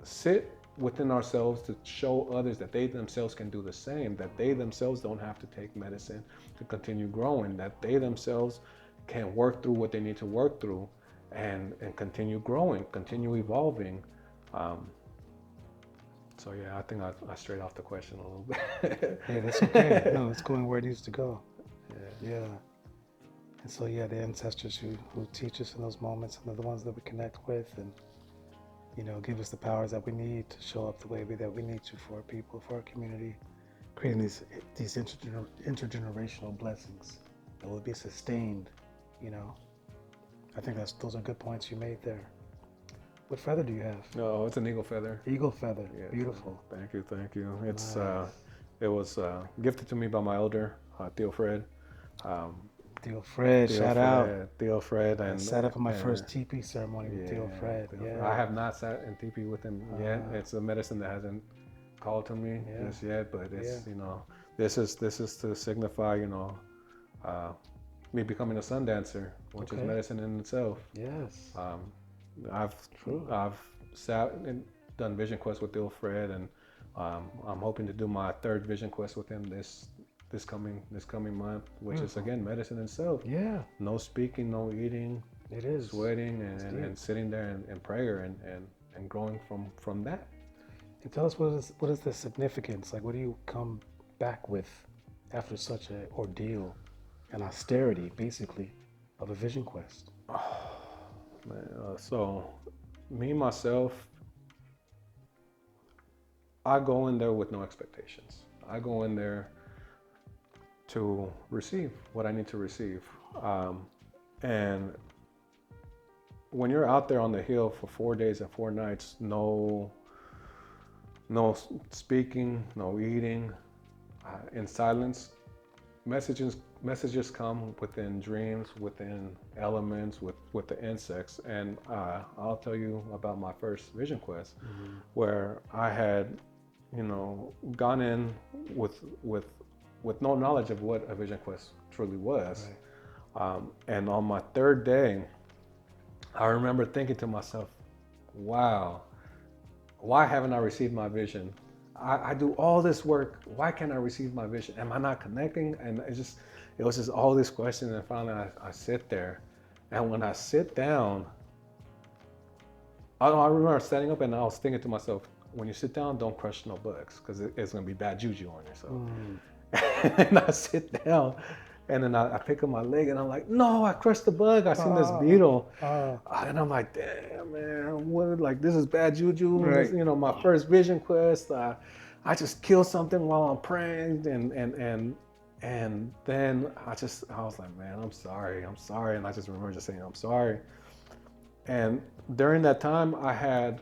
Speaker 3: sit within ourselves to show others that they themselves can do the same, that they themselves don't have to take medicine to continue growing, that they themselves can work through what they need to work through and continue growing, continue evolving. So yeah, I think I strayed off the question a little bit.
Speaker 2: Hey, that's okay. No, it's going where it needs to go. Yeah. And so the ancestors who teach us in those moments, and they're the ones that we connect with, and give us the powers that we need to show up the way that we need to for our people, for our community, creating these intergenerational blessings that will be sustained. I think those are good points you made there. What feather do you have?
Speaker 3: No, it's an eagle feather.
Speaker 2: Eagle feather.
Speaker 3: Yeah,
Speaker 2: beautiful.
Speaker 3: Thank you. It's
Speaker 2: nice.
Speaker 3: It was gifted to me by my elder, Theo Fred.
Speaker 2: Theo Fred, shout out.
Speaker 3: Theo Fred.
Speaker 2: I sat up in my first teepee ceremony with Theo Fred.
Speaker 3: I have not sat in teepee with him yet. It's a medicine that hasn't called to me just yet, but it's this is to signify me becoming a sun dancer, which is medicine in itself.
Speaker 2: Yes.
Speaker 3: I've sat and done vision quests with Theo Fred, and I'm hoping to do my third vision quest with him this coming month, which is again medicine itself. Yeah. No speaking, no eating.
Speaker 2: It is
Speaker 3: sweating and sitting there in prayer and growing from that.
Speaker 2: And tell us what is the significance? Like, what do you come back with after such an ordeal and austerity, basically, of a vision quest?
Speaker 3: So, me myself, I go in there with no expectations. I go in there to receive what I need to receive. And when you're out there on the hill for 4 days and 4 nights, no no speaking, no eating, in silence. Messages come within dreams, within elements, with the insects. And I'll tell you about my first vision quest, where I had, gone in with no knowledge of what a vision quest truly was. Right. And on my third day, I remember thinking to myself, wow, why haven't I received my vision? I do all this work. Why can't I receive my vision? Am I not connecting? And it was just all these questions. And finally I sit there. And when I sit down, I remember standing up and I was thinking to myself, when you sit down, don't crush no bugs, because it's going to be bad juju on yourself. And I sit down, and then I pick up my leg, and I'm like, no, I crushed the bug. I seen this beetle. And I'm like, damn, man, what? Like, this is bad juju. Right. This, my first vision quest. I just killed something while I'm praying, and then I was like, man, I'm sorry. And I just remember just saying, I'm sorry. And during that time, I had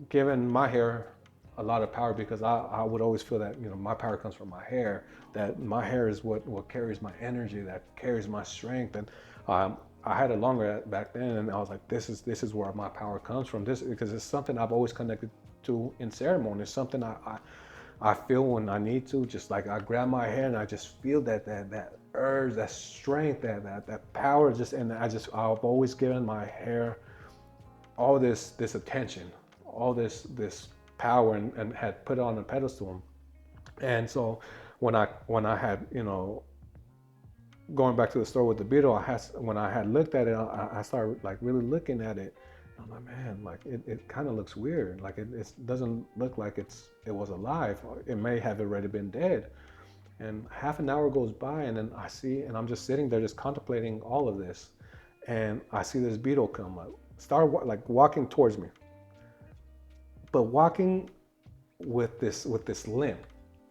Speaker 3: given my hair a lot of power, because I would always feel that, my power comes from my hair, that my hair is what carries my energy, that carries my strength. And I had it longer back then, and I was like, this is where my power comes from, because it's something I've always connected to in ceremony. It's something I feel when I need to, just like I grab my hair and I just feel that urge, that strength, that power, and I've always given my hair all this attention, all this power, and had put it on a pedestal. And so when I had, going back to the story with the beetle, when I had looked at it, I started like really looking at it. I'm like, man, like it kind of looks weird. Like it doesn't look like it was alive. It may have already been dead. And half an hour goes by, and then and I'm just sitting there just contemplating all of this. And I see this beetle come up, start like walking towards me, but walking with this limp,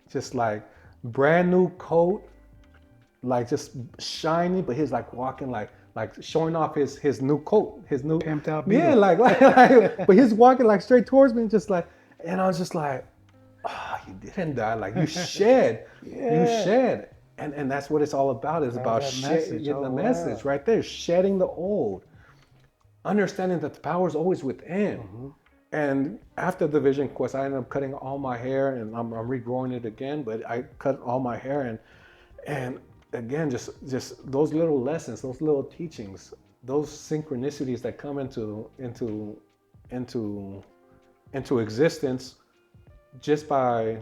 Speaker 3: just like brand new coat, like just shiny, but he's like walking like showing off his new coat, his new
Speaker 2: pimped out beetle.
Speaker 3: Yeah, like but he's walking like straight towards me, just like, and I was just like, oh, you didn't die, like you shed. You shed. And that's what it's all about. It's about shedding the message right there, shedding the old, understanding that the power is always within. And after the vision quest, I ended up cutting all my hair, and I'm regrowing it again. But I cut all my hair, and again, just those little lessons, those little teachings, those synchronicities that come into existence just by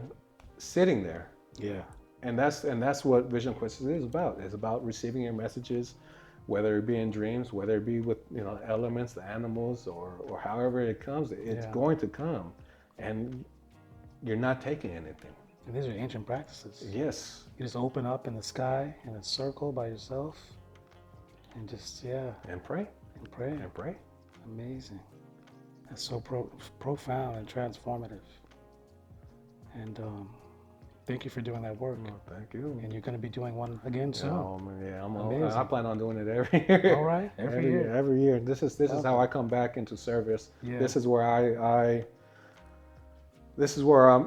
Speaker 3: sitting there.
Speaker 2: Yeah.
Speaker 3: And that's what vision quest is about. It's about receiving your messages, whether it be in dreams, whether it be with elements, the animals, or however it comes. It's going to come, and you're not taking anything.
Speaker 2: And these are ancient practices.
Speaker 3: Yes.
Speaker 2: You just open up in the sky in a circle by yourself, and just
Speaker 3: and pray.
Speaker 2: Amazing. That's so profound and transformative. And thank you for doing that work.
Speaker 3: Oh, thank you.
Speaker 2: And you're going to be doing one again soon.
Speaker 3: I plan on doing it every year.
Speaker 2: All right, every year.
Speaker 3: Every year. This is how I come back into service. Yeah. This is where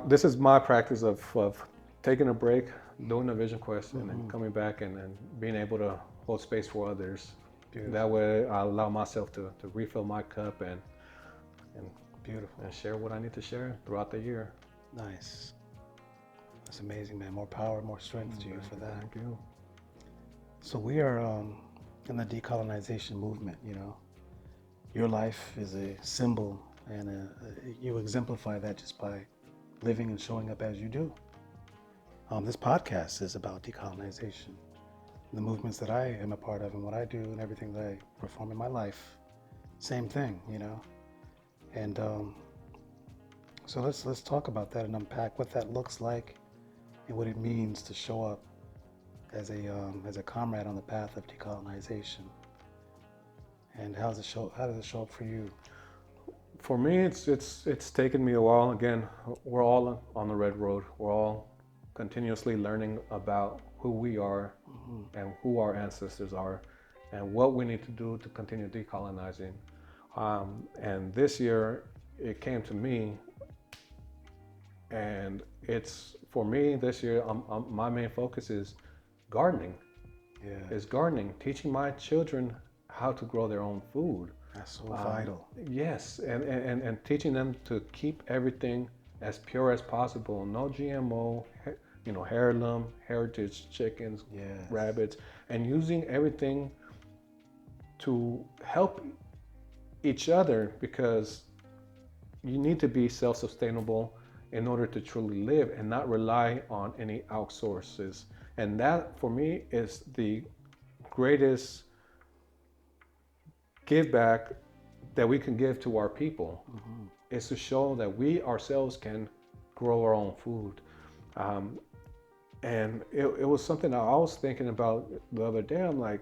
Speaker 3: this is my practice of taking a break, doing a vision quest, and then coming back and being able to hold space for others. Beautiful. That way I allow myself to refill my cup and
Speaker 2: beautiful,
Speaker 3: and share what I need to share throughout the year.
Speaker 2: Nice. That's amazing, man. More power, more strength to you for that.
Speaker 3: Thank you.
Speaker 2: So we are in the decolonization movement. Your life is a symbol, and you exemplify that just by living and showing up as you do. This podcast is about decolonization, the movements that I am a part of, and what I do, and everything that I perform in my life. Same thing, And so let's talk about that and unpack what that looks like and what it means to show up as a comrade on the path of decolonization. And how does it show up for you?
Speaker 3: For me, it's taken me a while. Again, we're all on the red road. We're all continuously learning about who we are and who our ancestors are, and what we need to do to continue decolonizing. And this year, it came to me And it's, for me this year, my main focus is gardening.
Speaker 2: Yeah.
Speaker 3: Is gardening, teaching my children how to grow their own food.
Speaker 2: That's so vital.
Speaker 3: Yes, and teaching them to keep everything as pure as possible. No GMO, heirloom, heritage chickens,
Speaker 2: Yes.
Speaker 3: rabbits, and using everything to help each other, because you need to be self-sustainable in order to truly live and not rely on any outsources. And that, for me, is the greatest give back that we can give to our people, is to show that we ourselves can grow our own food. And it was something I was thinking about the other day. I'm like,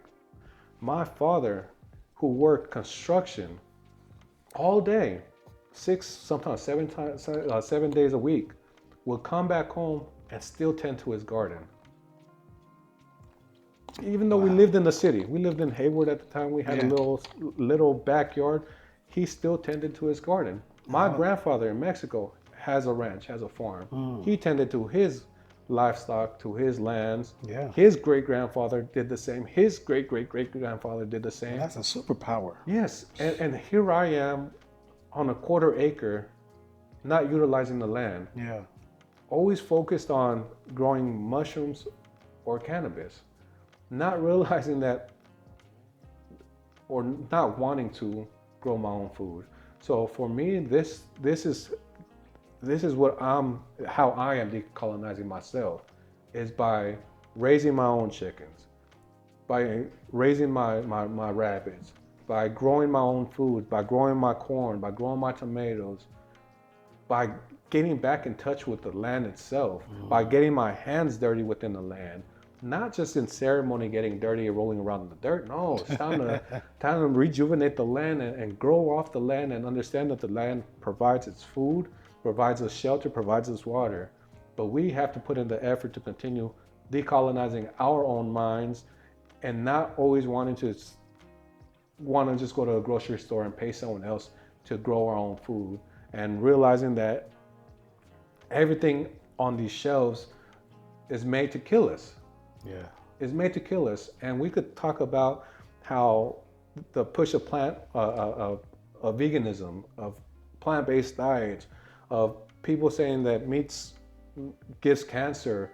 Speaker 3: my father, who worked construction all day, 6, sometimes 7 days a week, would come back home and still tend to his garden. Even though we lived in the city, we lived in Hayward at the time, we had a little backyard, he still tended to his garden. My grandfather in Mexico has a ranch, has a farm. He tended to his livestock, to his lands.
Speaker 2: Yeah.
Speaker 3: His great-grandfather did the same. His great-great-great-grandfather did the same.
Speaker 2: And that's a superpower.
Speaker 3: Yes, and here I am on a quarter acre, not utilizing the land.
Speaker 2: Yeah.
Speaker 3: Always focused on growing mushrooms or cannabis, not realizing that, or not wanting to grow my own food. So for me, this is what how I am decolonizing myself, is by raising my own chickens, by raising my rabbits, by growing my own food, by growing my corn, by growing my tomatoes, by getting back in touch with the land itself, by getting my hands dirty within the land, not just in ceremony getting dirty and rolling around in the dirt. No, it's time to rejuvenate the land and grow off the land and understand that the land provides its food, provides us shelter, provides us water. But we have to put in the effort to continue decolonizing our own minds, and not always wanting to just go to a grocery store and pay someone else to grow our own food, and realizing that everything on these shelves is made to kill us.
Speaker 2: Yeah.
Speaker 3: Is made to kill us. And we could talk about how the push of veganism, of plant-based diets, of people saying that meats gives cancer.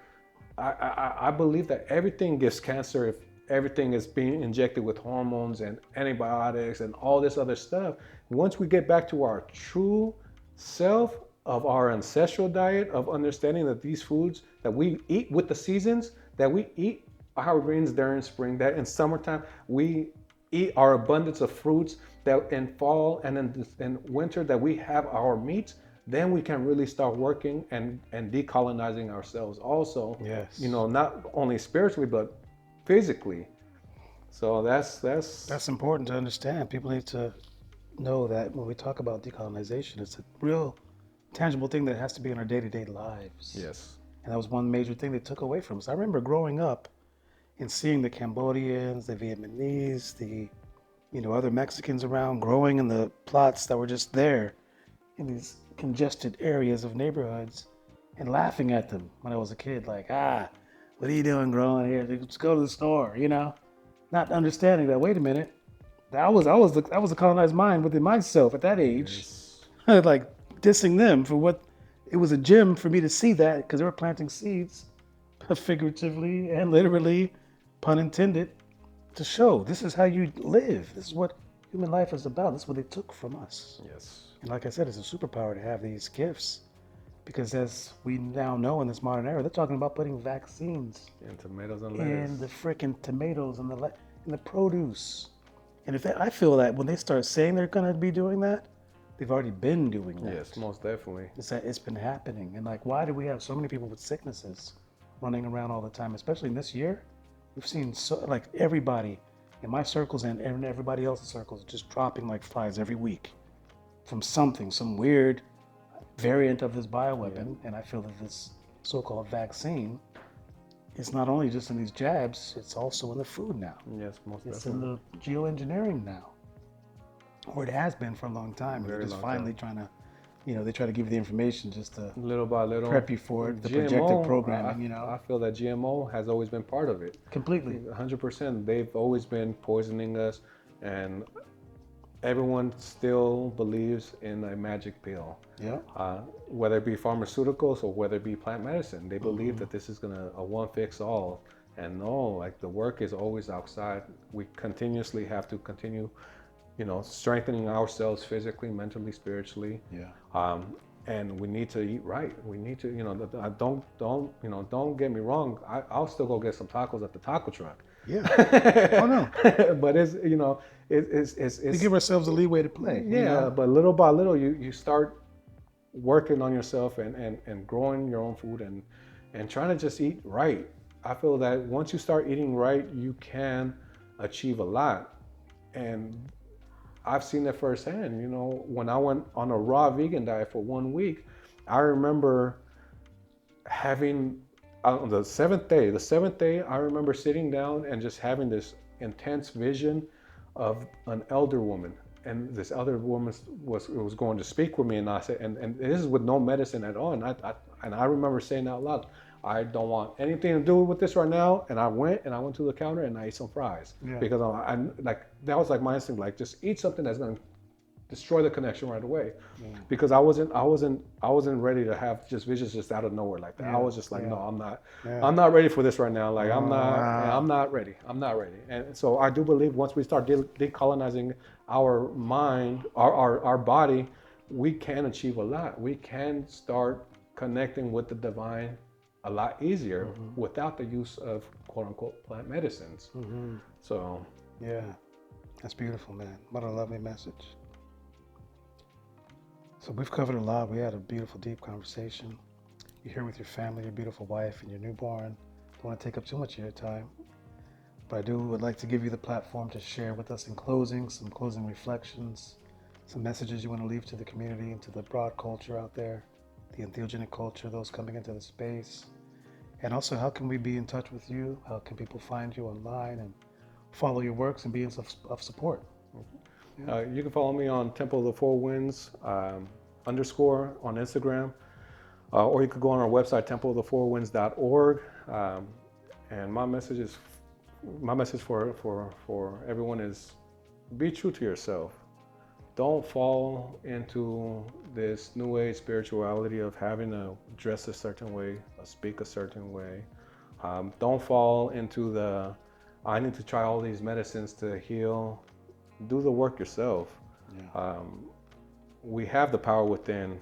Speaker 3: I believe that everything gives cancer if everything is being injected with hormones and antibiotics and all this other stuff. Once we get back to our true self, of our ancestral diet, of understanding that these foods that we eat with the seasons, that we eat our greens during spring, that in summertime we eat our abundance of fruits, that in fall and in winter that we have our meats, then we can really start working and decolonizing ourselves also.
Speaker 2: Yes.
Speaker 3: Not only spiritually but physically. So that's
Speaker 2: important to understand. People need to know that when we talk about decolonization, it's a real tangible thing that has to be in our day-to-day lives.
Speaker 3: Yes.
Speaker 2: And that was one major thing they took away from us. I remember growing up and seeing the Cambodians, the Vietnamese, the other Mexicans around growing in the plots that were just there in these congested areas of neighborhoods, and laughing at them when I was a kid, like, what are you doing growing here? Let's go to the store, not understanding that, wait a minute, that was a colonized mind within myself at that age. Yes. Like dissing them for what it was, a gem for me to see that, because they were planting seeds, figuratively and literally, pun intended, to show this is how you live. This is what human life is about. This is what they took from us.
Speaker 3: Yes.
Speaker 2: And like I said, it's a superpower to have these gifts, because as we now know in this modern era, they're talking about putting vaccines
Speaker 3: in tomatoes and lettuce,
Speaker 2: in the freaking tomatoes and the produce. And I feel that when they start saying they're going to be doing that, they've already been doing that.
Speaker 3: Yes, most definitely.
Speaker 2: It's been happening. And like, why do we have so many people with sicknesses running around all the time, especially in this year? We've seen everybody in my circles and everybody else's circles just dropping like flies every week from some weird variant of this bioweapon. Yeah. And I feel that this so-called vaccine is not only just in these jabs, it's also in the food now.
Speaker 3: Yes, most definitely.
Speaker 2: It's in the geoengineering now. Or it has been for a long time. They're just finally trying to they try to give you the information just to
Speaker 3: little by little
Speaker 2: prep you for it, the
Speaker 3: GMO,
Speaker 2: projected programming,
Speaker 3: I feel that GMO has always been part of it.
Speaker 2: Completely.
Speaker 3: 100%. They've always been poisoning us, and everyone still believes in a magic pill.
Speaker 2: Yeah.
Speaker 3: Whether it be pharmaceuticals or whether it be plant medicine, they believe that this is gonna a one fix all. And no, like the work is always outside. We continuously have to continue, strengthening ourselves physically, mentally, spiritually.
Speaker 2: Yeah.
Speaker 3: And we need to eat right. We need to, don't get me wrong. I'll still go get some tacos at the taco truck.
Speaker 2: Yeah. Oh no.
Speaker 3: But it's
Speaker 2: we give ourselves a leeway to play.
Speaker 3: Yeah, but little by little, you start working on yourself and growing your own food and trying to just eat right. I feel that once you start eating right, you can achieve a lot. And I've seen it firsthand. When I went on a raw vegan diet for 1 week, I remember having on the seventh day, I remember sitting down and just having this intense vision of an elder woman. And this other woman was going to speak with me, and I said, and this is with no medicine at all. And I remember saying out loud, I don't want anything to do with this right now. And I went to the counter and I ate some fries because I like that was like my instinct, like just eat something that's gonna destroy the connection right away. Because I wasn't ready to have just visions just out of nowhere like that. I was just like, no, I'm not ready for this right now. Like I'm not ready. And so I do believe once we start decolonizing our mind, our body, we can achieve a lot. We can start connecting with the divine a lot easier without the use of quote unquote plant medicines. So
Speaker 2: yeah, that's beautiful, man. What a lovely message. So we've covered a lot. We had a beautiful, deep conversation. You're here with your family, your beautiful wife, and your newborn. Don't want to take up too much of your time, but would like to give you the platform to share with us in closing, some closing reflections, some messages you want to leave to the community and to the broad culture out there, the entheogenic culture, those coming into the space. And also, how can we be in touch with you? How can people find you online and follow your works and be of support?
Speaker 3: You can follow me on Temple of the Four Winds _ on Instagram, or you could go on our website, templeofthefourwinds.org. And my message for everyone is be true to yourself. Don't fall into this new age spirituality of having to dress a certain way, speak a certain way. Don't fall into I need to try all these medicines to heal. Do the work yourself. We have the power within.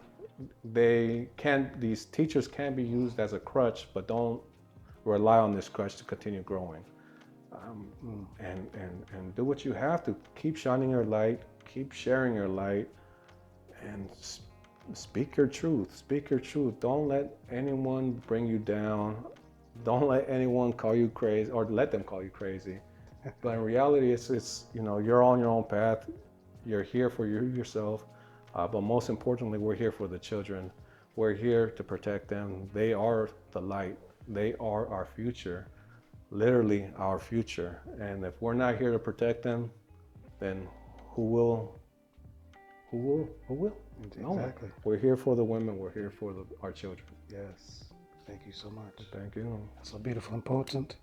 Speaker 3: These teachers can be used as a crutch, but don't rely on this crutch to continue growing. And do what you have to. Keep shining your light, keep sharing your light, and speak your truth. Speak your truth. Don't let anyone bring you down. Don't let anyone call you crazy or let them call you crazy. But in reality, it's you're on your own path. You're here for yourself. But most importantly, we're here for the children. We're here to protect them. They are the light. They are our future, literally our future. And if we're not here to protect them, then who will?
Speaker 2: Exactly.
Speaker 3: No. We're here for the women. We're here for our children.
Speaker 2: Yes. Thank you so much.
Speaker 3: Thank you.
Speaker 2: So beautiful and potent.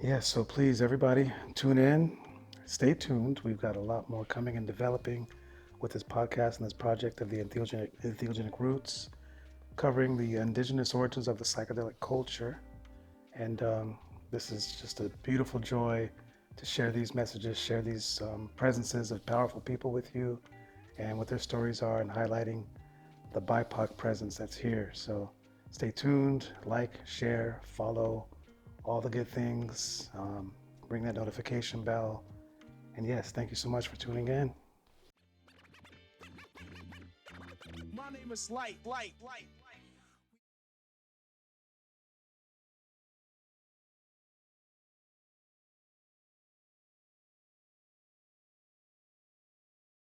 Speaker 2: Yes, so please, everybody, tune in. Stay tuned. We've got a lot more coming and developing with this podcast and this project of the Entheogenic Roots, covering the indigenous origins of the psychedelic culture. And this is just a beautiful joy to share these messages, share these presences of powerful people with you and what their stories are, and highlighting the BIPOC presence that's here. So stay tuned, like, share, follow, all the good things. Ring that notification bell. And yes, thank you so much for tuning in.
Speaker 1: My name is Light.